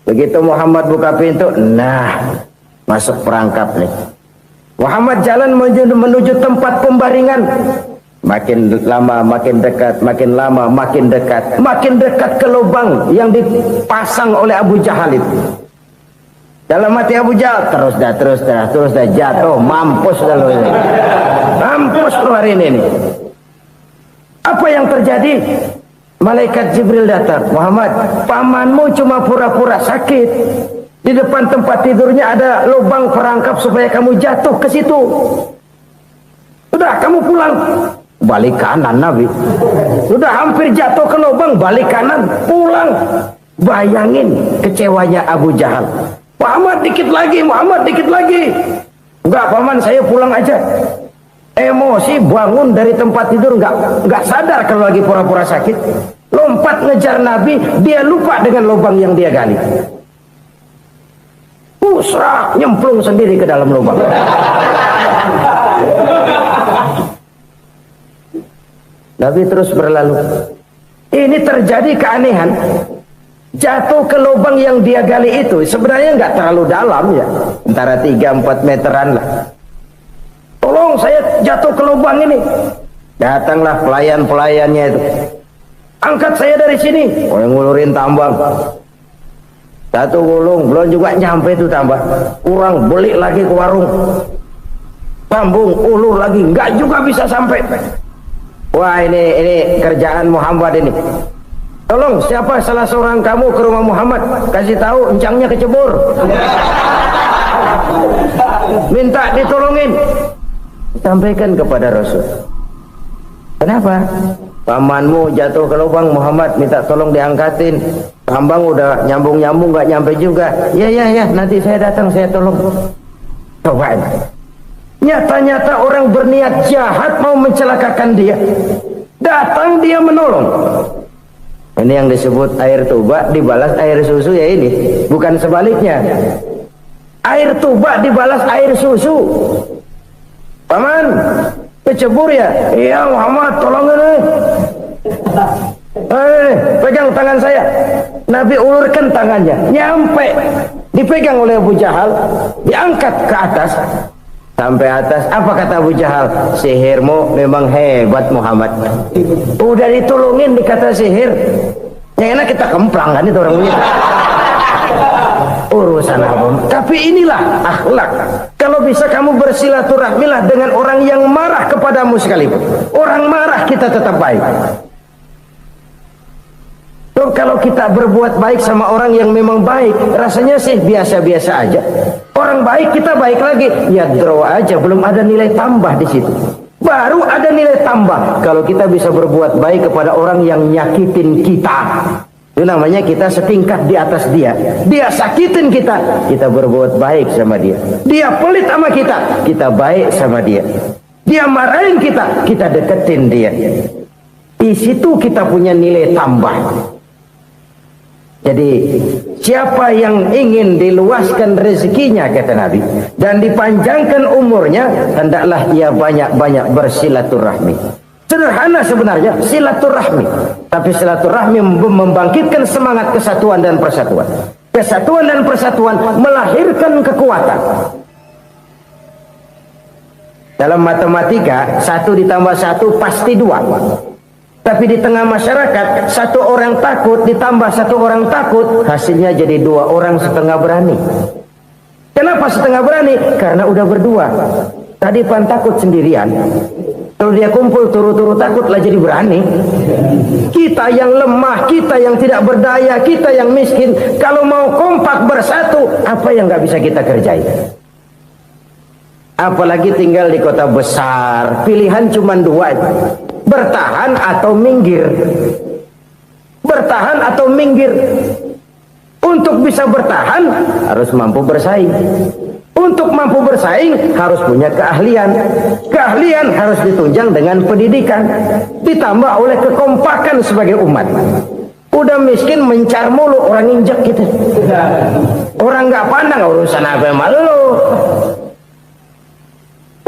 Begitu Muhammad buka pintu, nah masuk perangkap nih. Muhammad jalan menuju tempat pembaringan. Makin lama makin dekat, makin lama makin dekat, makin dekat ke lubang yang dipasang oleh Abu Jahal itu. Dalam hati Abu Jahal, terus dah jatuh, mampus dah lo ini. Mampus lo hari ini nih. Apa yang terjadi? Malaikat Jibril datang. Muhammad, pamanmu cuma pura-pura sakit. Di depan tempat tidurnya ada lubang perangkap supaya kamu jatuh ke situ. Sudah, kamu pulang. Balik kanan Nabi. Sudah hampir jatuh ke lubang, balik kanan, pulang. Bayangin kecewanya Abu Jahal. Muhammad dikit lagi, Muhammad dikit lagi. Enggak, paman, saya pulang aja. Emosi, bangun dari tempat tidur, enggak sadar kalau lagi pura-pura sakit. Lompat ngejar Nabi, dia lupa dengan lubang yang dia gali. Pusrah, nyemplung sendiri ke dalam lubang. Nabi terus berlalu. Ini terjadi keanehan. Jatuh ke lubang yang dia gali itu sebenarnya nggak terlalu dalam ya, antara 3-4 meteran lah. Tolong, saya jatuh ke lubang ini. Datanglah pelayan-pelayannya itu. Angkat saya dari sini. Oh, yang ngulurin tambang. Satu gulung, belum juga nyampe itu tambah. Kurang, beli lagi ke warung. Sambung, ulur lagi, nggak juga bisa sampai. Wah, ini kerjaan Muhammad ini. Tolong, siapa salah seorang kamu ke rumah Muhammad, kasih tahu encangnya kecebur. minta ditolongin. Sampaikan kepada Rasul. Kenapa? Pamanmu jatuh ke lubang, Muhammad minta tolong diangkatin. Hambang udah nyambung-nyambung gak nyampe juga. Ya, nanti saya datang, saya tolong. Coba. Nyata-nyata orang berniat jahat mau mencelakakan dia. Datang dia menolong. Ini yang disebut air tuba dibalas air susu ya ini. Bukan sebaliknya. Air tuba dibalas air susu. Paman, kecebur ya? Iya Muhammad, tolong ini. Pegang tangan saya. Nabi ulurkan tangannya, nyampe. Dipegang oleh Abu Jahal, diangkat ke atas. Sampai atas, apa kata Abu Jahal? Sihirmu memang hebat Muhammad. Udah ditolongin dikata sihir. Yang enak kita kemplang kan itu orang ini. Urusan apa? Tapi inilah akhlak. Kalau bisa kamu bersilaturahmilah dengan orang yang marah kepadamu sekalipun. Orang marah kita tetap baik. So, kalau kita berbuat baik sama orang yang memang baik, rasanya sih biasa-biasa aja. Orang baik kita baik lagi, ya draw aja, belum ada nilai tambah di situ. Baru ada nilai tambah kalau kita bisa berbuat baik kepada orang yang nyakitin kita. Itu namanya kita setingkat di atas dia. Dia sakitin kita, kita berbuat baik sama dia. Dia pelit sama kita, kita baik sama dia. Dia marahin kita, kita deketin dia. Di situ kita punya nilai tambah. Jadi siapa yang ingin diluaskan rezekinya kata Nabi dan dipanjangkan umurnya, hendaklah ia banyak-banyak bersilaturahmi. Sederhana sebenarnya silaturahmi, tapi silaturahmi membangkitkan semangat kesatuan dan persatuan. Kesatuan dan persatuan melahirkan kekuatan. Dalam matematika 1 ditambah 1 pasti 2. Tapi di tengah masyarakat 1 orang takut ditambah 1 orang takut, hasilnya jadi 2 orang setengah berani. Kenapa setengah berani? Karena udah berdua. Tadi pan takut sendirian. Kalau dia kumpul turu-turu takutlah jadi berani. Kita yang lemah, kita yang tidak berdaya, kita yang miskin, kalau mau kompak bersatu, apa yang nggak bisa kita kerjain? Apalagi tinggal di kota besar, pilihan cuma 2, bertahan atau minggir. Bertahan atau minggir. Untuk bisa bertahan harus mampu bersaing. Untuk mampu bersaing harus punya keahlian. Keahlian harus ditunjang dengan pendidikan, ditambah oleh kekompakan sebagai umat. Udah miskin mencar mulu, orang injek gitu. Orang nggak pandang urusan apa malu.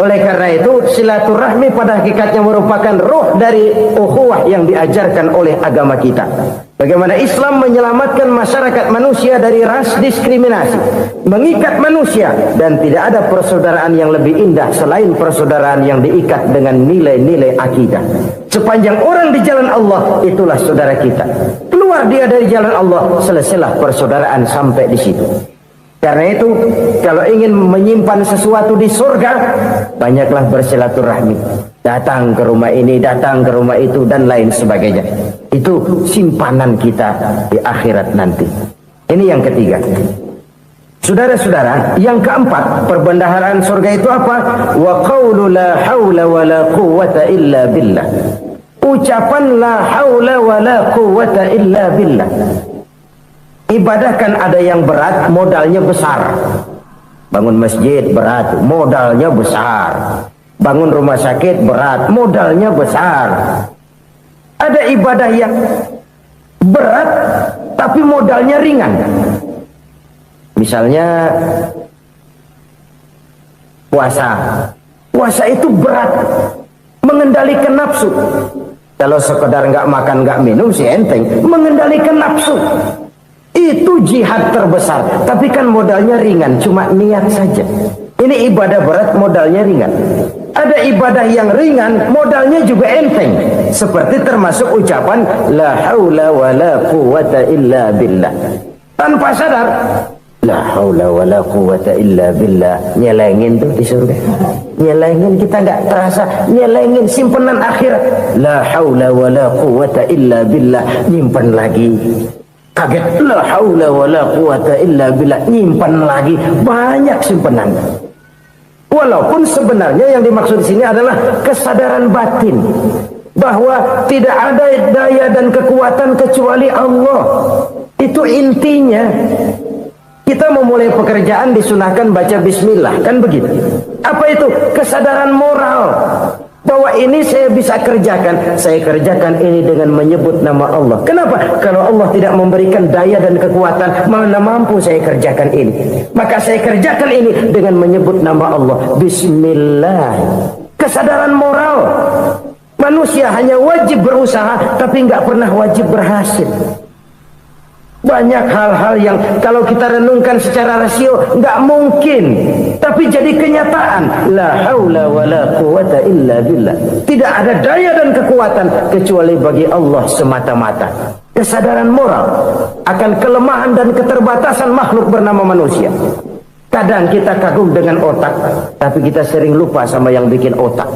Oleh karena itu silaturahmi pada hakikatnya merupakan ruh dari ukhuwah yang diajarkan oleh agama kita. Bagaimana Islam menyelamatkan masyarakat manusia dari ras diskriminasi, mengikat manusia, dan tidak ada persaudaraan yang lebih indah selain persaudaraan yang diikat dengan nilai-nilai akidah. Sepanjang orang di jalan Allah, itulah saudara kita. Keluar dia dari jalan Allah, selesailah persaudaraan sampai di situ. Karena itu, kalau ingin menyimpan sesuatu di surga, banyaklah bersilaturahmi. Datang ke rumah ini, datang ke rumah itu, dan lain sebagainya. Itu simpanan kita di akhirat nanti. Ini yang ketiga. Saudara-saudara, yang keempat, perbendaharaan surga itu apa? Wa qawlu la hawla wa la quwwata illa billah. Ucapan la hawla wa la quwwata illa billah. Ibadah kan ada yang berat, modalnya besar. Bangun masjid berat, modalnya besar. Bangun rumah sakit berat, modalnya besar. Ada ibadah yang berat, tapi modalnya ringan. Misalnya puasa. Puasa itu berat, mengendalikan nafsu. Kalau sekedar nggak makan, nggak minum sih enteng. Mengendalikan nafsu. Itu jihad terbesar, tapi kan modalnya ringan, cuma niat saja. Ini ibadah berat, modalnya ringan. Ada ibadah yang ringan, modalnya juga enteng. Seperti termasuk ucapan la haula wa la quwwata illa billah. Tanpa sadar, la haula wa la quwwata illa billah. Nyelengin tuh di surga. Nyelengin, kita nggak terasa. Nyelengin simpenan akhirat. La haula wa la quwwata illa billah. Nyimpen lagi. Kaget, la haula wala quwata illa billah, nyimpan lagi, banyak simpanan. Walaupun sebenarnya yang dimaksud di sini adalah kesadaran batin bahwa tidak ada daya dan kekuatan kecuali Allah. Itu intinya. Kita memulai pekerjaan disunahkan baca bismillah, kan begitu? Apa itu? Kesadaran moral bahwa ini saya bisa kerjakan. Saya kerjakan ini dengan menyebut nama Allah. Kenapa? Kalau Allah tidak memberikan daya dan kekuatan, mana mampu saya kerjakan ini. Maka saya kerjakan ini dengan menyebut nama Allah. Bismillah. Kesadaran moral. Manusia hanya wajib berusaha, tapi nggak pernah wajib berhasil. Banyak hal-hal yang kalau kita renungkan secara rasio nggak mungkin, tapi jadi kenyataan. La haula wala quwata illa billah. Tidak ada daya dan kekuatan kecuali bagi Allah semata-mata. Kesadaran moral akan kelemahan dan keterbatasan makhluk bernama manusia. Kadang kita kagum dengan otak, tapi kita sering lupa sama yang bikin otak.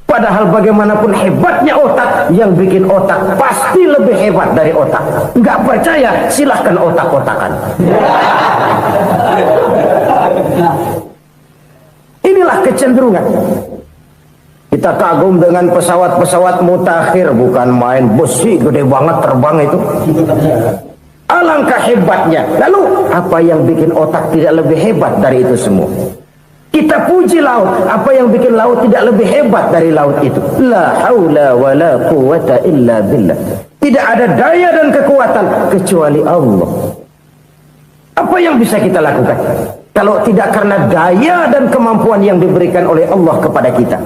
Padahal bagaimanapun hebatnya otak, yang bikin otak pasti lebih hebat dari otak. Nggak percaya? Silahkan otak-otakan. Inilah kecenderungan. Kita kagum dengan pesawat-pesawat mutakhir, bukan main, besi gede banget terbang itu. Alangkah hebatnya. Lalu apa yang bikin otak tidak lebih hebat dari itu semua? Kita puji laut, apa yang bikin laut tidak lebih hebat dari laut itu? La haula wala quwata illa billah. Tidak ada daya dan kekuatan kecuali Allah. Apa yang bisa kita lakukan kalau tidak karena daya dan kemampuan yang diberikan oleh Allah kepada kita?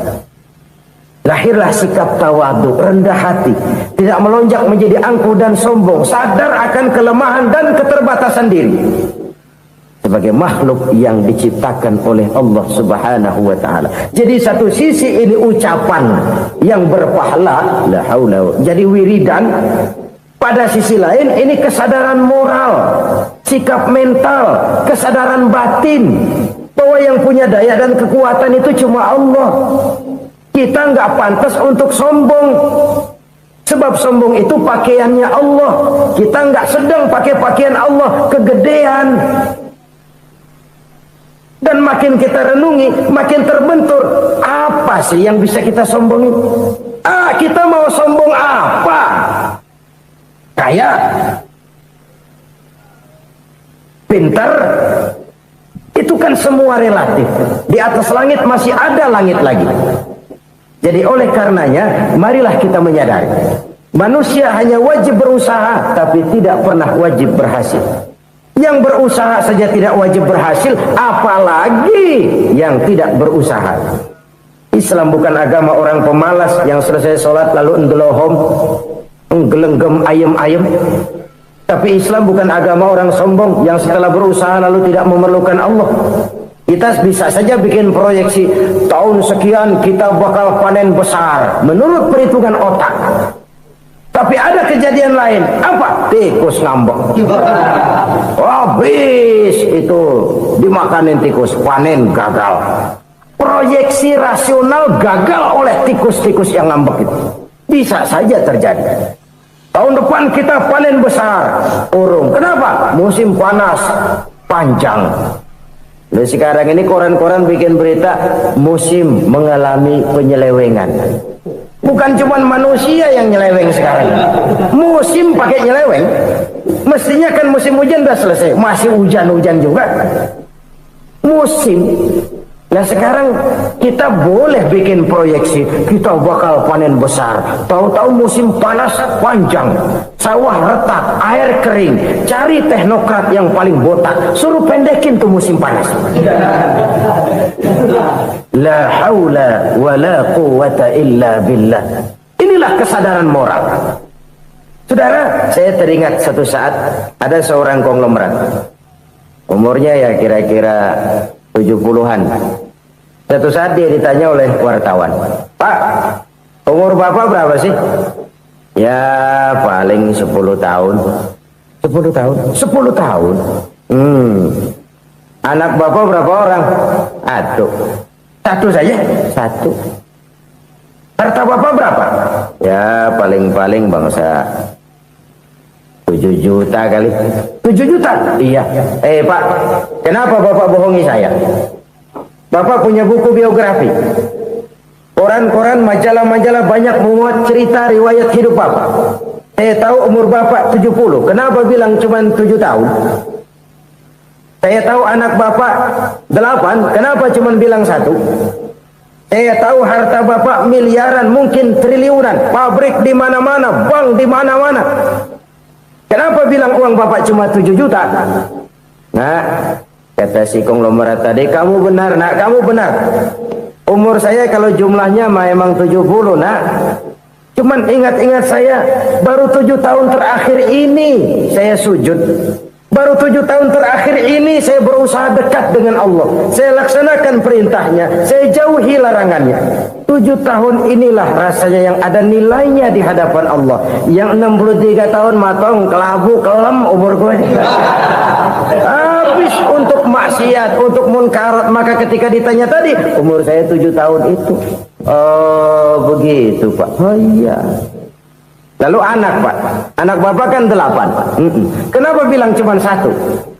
Lahirlah sikap tawadu, rendah hati, tidak melonjak menjadi angkuh dan sombong, sadar akan kelemahan dan keterbatasan diri. Sebagai makhluk yang diciptakan oleh Allah Subhanahu wa taala. Jadi satu sisi ini ucapan yang berpahala, la haula, jadi wiridan. Pada sisi lain ini kesadaran moral, sikap mental, kesadaran batin bahwa yang punya daya dan kekuatan itu cuma Allah. Kita nggak pantas untuk sombong. Sebab sombong itu pakaiannya Allah. Kita nggak sedang pakai pakaian Allah, kegedean. Dan makin kita renungi, makin terbentur. Apa sih yang bisa kita sombongin? Kita mau sombong apa? Kaya? Pintar? Itu kan semua relatif. Di atas langit masih ada langit lagi. Jadi oleh karenanya, marilah kita menyadari. Manusia hanya wajib berusaha, tapi tidak pernah wajib berhasil. Yang berusaha saja tidak wajib berhasil, apalagi yang tidak berusaha. Islam bukan agama orang pemalas yang selesai sholat lalu endelohom, nggelenggem ayem-ayem. Tapi Islam bukan agama orang sombong yang setelah berusaha lalu tidak memerlukan Allah. Kita bisa saja bikin proyeksi, tahun sekian kita bakal panen besar menurut perhitungan otak. Tapi ada kejadian lain. Apa? Tikus ngambek. Habis itu dimakanin tikus, panen gagal. Proyeksi rasional gagal oleh tikus-tikus yang ngambek itu. Bisa saja terjadi. Tahun depan kita panen besar, urung. Kenapa? Musim panas panjang. Lalu sekarang ini koran-koran bikin berita musim mengalami penyelewengan. Bukan cuma manusia yang nyeleweng sekarang. Musim pakai nyeleweng. Mestinya kan musim hujan udah selesai, masih hujan-hujan juga. Musim. Nah sekarang kita boleh bikin proyeksi, kita bakal panen besar. Tahu-tahu musim panas panjang, sawah retak, air kering. Cari teknokrat yang paling botak, suruh pendekin tuh musim panas. La haula wala quwata illa billah. Inilah kesadaran moral. Saudara, saya teringat satu saat ada seorang konglomerat. Umurnya ya kira-kira 70-an. Satu saat dia ditanya oleh wartawan, "Pak, umur Bapak berapa sih?" "Ya paling 10 tahun." 10 tahun? 10 tahun? Anak Bapak berapa orang? Satu saja? Satu. Harta Bapak berapa? Ya paling-paling bangsa 7 juta kali. 7 juta? Iya. Pak, kenapa Bapak bohongi saya? Bapak punya buku biografi. Koran-koran, majalah-majalah banyak memuat cerita riwayat hidup Bapak. Saya tahu umur Bapak 70. Kenapa bilang cuma 7 tahun? Saya tahu anak Bapak 8. Kenapa cuma bilang 1? Saya tahu harta Bapak miliaran, mungkin triliunan. Pabrik di mana-mana, bank di mana-mana. Kenapa bilang uang Bapak cuma 7 juta? Nah, kata si konglomerat tadi, kamu benar nak, kamu benar. Umur saya kalau jumlahnya memang 70 nak. Cuman ingat-ingat saya, baru 7 tahun terakhir ini saya sujud. Baru 7 tahun terakhir ini saya berusaha dekat dengan Allah. Saya laksanakan perintahnya, saya jauhi larangannya. 7 tahun inilah rasanya yang ada nilainya di hadapan Allah. Yang 63 tahun matong, kelabu, kelem umur gue. Habis untuk maksiat, untuk munkarat. Maka ketika ditanya tadi, umur saya 7 tahun itu. Oh begitu Pak. Oh iya. Lalu anak Pak, anak Bapak kan 8 Pak. Kenapa bilang cuma 1?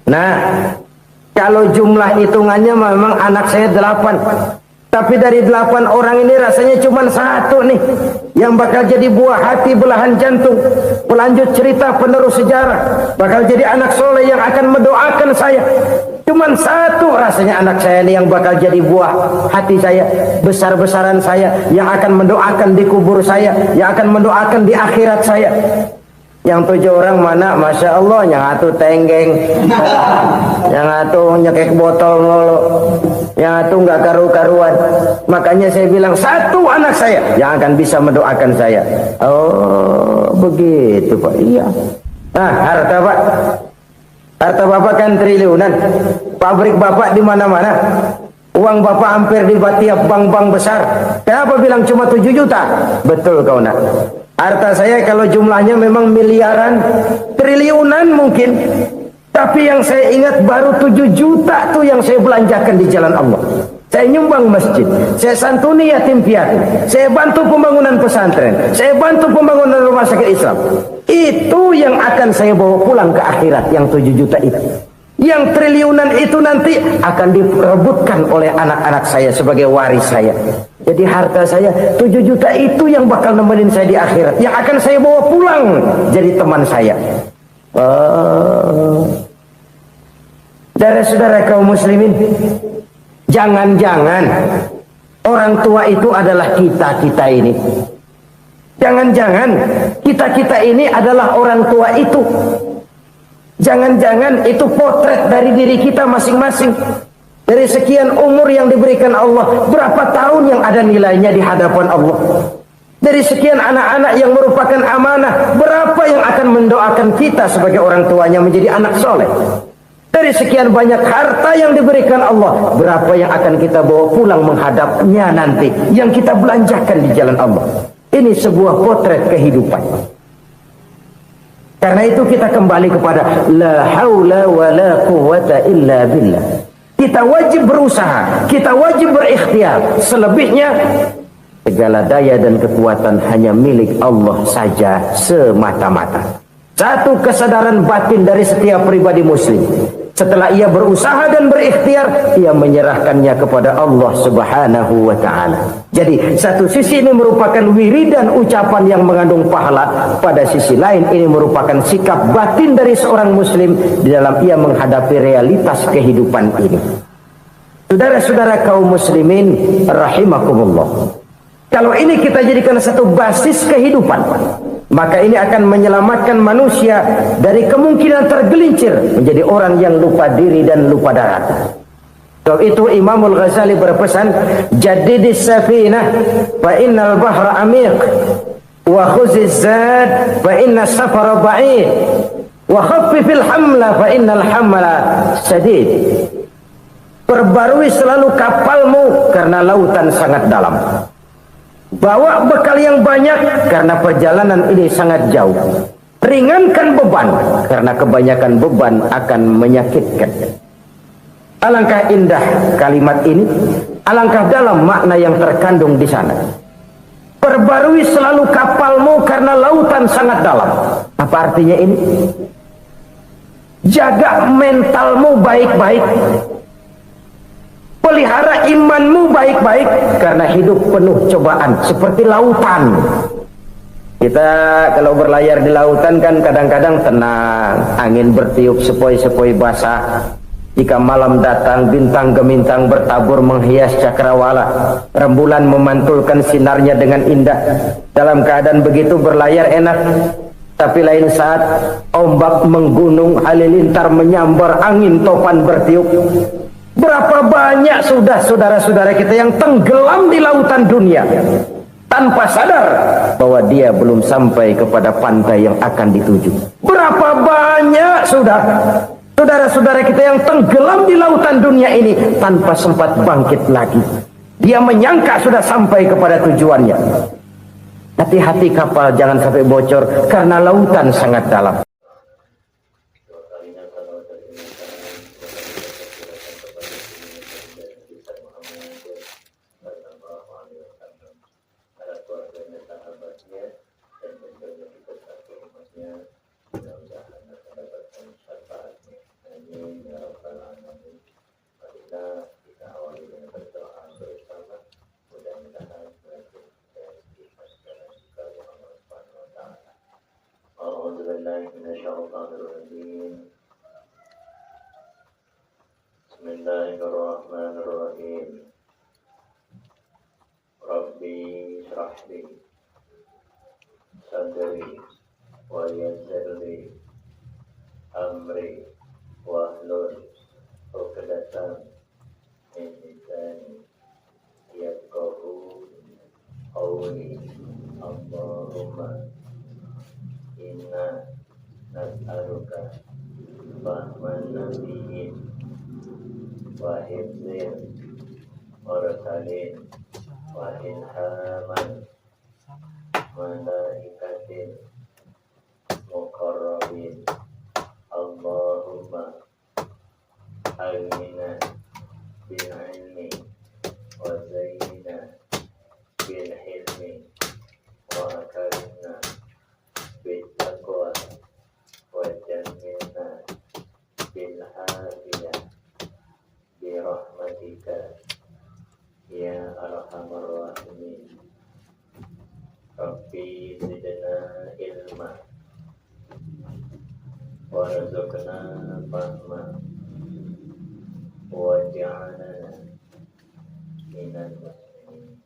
Nah, kalau jumlah hitungannya memang anak saya 8. Tapi dari 8 orang ini rasanya cuma 1 nih yang bakal jadi buah hati, belahan jantung, pelanjut cerita, penerus sejarah, bakal jadi anak soleh yang akan mendoakan saya. Cuman 1 rasanya anak saya ini yang bakal jadi buah hati saya, besar-besaran saya, yang akan mendoakan di kubur saya, yang akan mendoakan di akhirat saya. Yang 7 orang mana, Masya Allah, yang 1 tenggeng, yang 1 nyekek botol mulu, yang 1 nggak karu-karuan. Makanya saya bilang 1 anak saya yang akan bisa mendoakan saya. Oh begitu Pak. Iya. Nah harta Pak, harta Bapak kan triliunan. Pabrik Bapak di mana-mana. Uang Bapak hampir di tiap bank-bank besar. Kenapa bilang cuma 7 juta? Betul kau nak. Harta saya kalau jumlahnya memang miliaran, triliunan mungkin. Tapi yang saya ingat baru 7 juta tuh yang saya belanjakan di jalan Allah. Saya nyumbang masjid, saya santuni yatim piatu, saya bantu pembangunan pesantren, saya bantu pembangunan rumah sakit Islam. Itu yang akan saya bawa pulang ke akhirat, yang 7 juta itu. Yang triliunan itu nanti akan diperebutkan oleh anak-anak saya sebagai waris saya. Jadi harta saya 7 juta itu yang bakal nemenin saya di akhirat, yang akan saya bawa pulang jadi teman saya. Saudara-saudara kaum muslimin, jangan-jangan orang tua itu adalah kita-kita ini. Jangan-jangan kita-kita ini adalah orang tua itu. Jangan-jangan itu potret dari diri kita masing-masing. Dari sekian umur yang diberikan Allah, berapa tahun yang ada nilainya di hadapan Allah. Dari sekian anak-anak yang merupakan amanah, berapa yang akan mendoakan kita sebagai orang tuanya menjadi anak soleh. Dari sekian banyak harta yang diberikan Allah, berapa yang akan kita bawa pulang menghadapnya nanti, yang kita belanjakan di jalan Allah. Ini sebuah potret kehidupan. Karena itu kita kembali kepada la haula wa la quwwata illa billah. Kita wajib berusaha, kita wajib berikhtiar. Selebihnya segala daya dan kekuatan hanya milik Allah saja semata-mata. Satu kesadaran batin dari setiap pribadi muslim. Setelah ia berusaha dan berikhtiar, ia menyerahkannya kepada Allah Subhanahu wa ta'ala. Jadi satu sisi ini merupakan wiridan ucapan yang mengandung pahala, pada sisi lain ini merupakan sikap batin dari seorang muslim di dalam ia menghadapi realitas kehidupan ini. Saudara-saudara kaum muslimin rahimakumullah, kalau ini kita jadikan satu basis kehidupan, maka ini akan menyelamatkan manusia dari kemungkinan tergelincir menjadi orang yang lupa diri dan lupa darat. Sebab itu Imamul Ghazali berpesan, jadidis safinah fa innal bahra amiq, wa khuziz zad fa inna safara ba'id, wa khaffifil hamla fa innal hamla sadid. Perbarui selalu kapalmu karena lautan sangat dalam. Bawa bekal yang banyak karena perjalanan ini sangat jauh. Ringankan beban karena kebanyakan beban akan menyakitkan. Alangkah indah kalimat ini, alangkah dalam makna yang terkandung di sana. Perbarui selalu kapalmu karena lautan sangat dalam. Apa artinya ini? Jaga mentalmu baik-baik. Pelihara imanmu baik-baik, karena hidup penuh cobaan seperti lautan. Kita kalau berlayar di lautan kan kadang-kadang tenang, angin bertiup sepoi-sepoi basah. Jika malam datang, bintang gemintang bertabur menghias cakrawala. Rembulan memantulkan sinarnya dengan indah. Dalam keadaan begitu berlayar enak. Tapi lain saat ombak menggunung, halilintar menyambar, angin topan bertiup. Berapa banyak sudah saudara-saudara kita yang tenggelam di lautan dunia tanpa sadar bahwa dia belum sampai kepada pantai yang akan dituju. Berapa banyak sudah saudara-saudara kita yang tenggelam di lautan dunia ini tanpa sempat bangkit lagi. Dia menyangka sudah sampai kepada tujuannya. Hati-hati kapal jangan sampai bocor karena lautan sangat dalam. Bismillahirrahmanirrahim. Rabbi shrah li sadri wa yassir li amri wahlul 'uqdatam min lisani yafqahu qawli. Allahumma inna nas'aluka fahman nabiyyin wa hifzin mursalin wa ilhaman malaikatin muqarrabin. Allahumma aghnina bil ilmi wa zayyina bil hilmi wa akrimna bit taqwa wa jannibna bil hafiyah bi rahmatika ya arhamar rahimin. Rabbi zidna ilma warzuqna fahma waj'alna minal muslimin.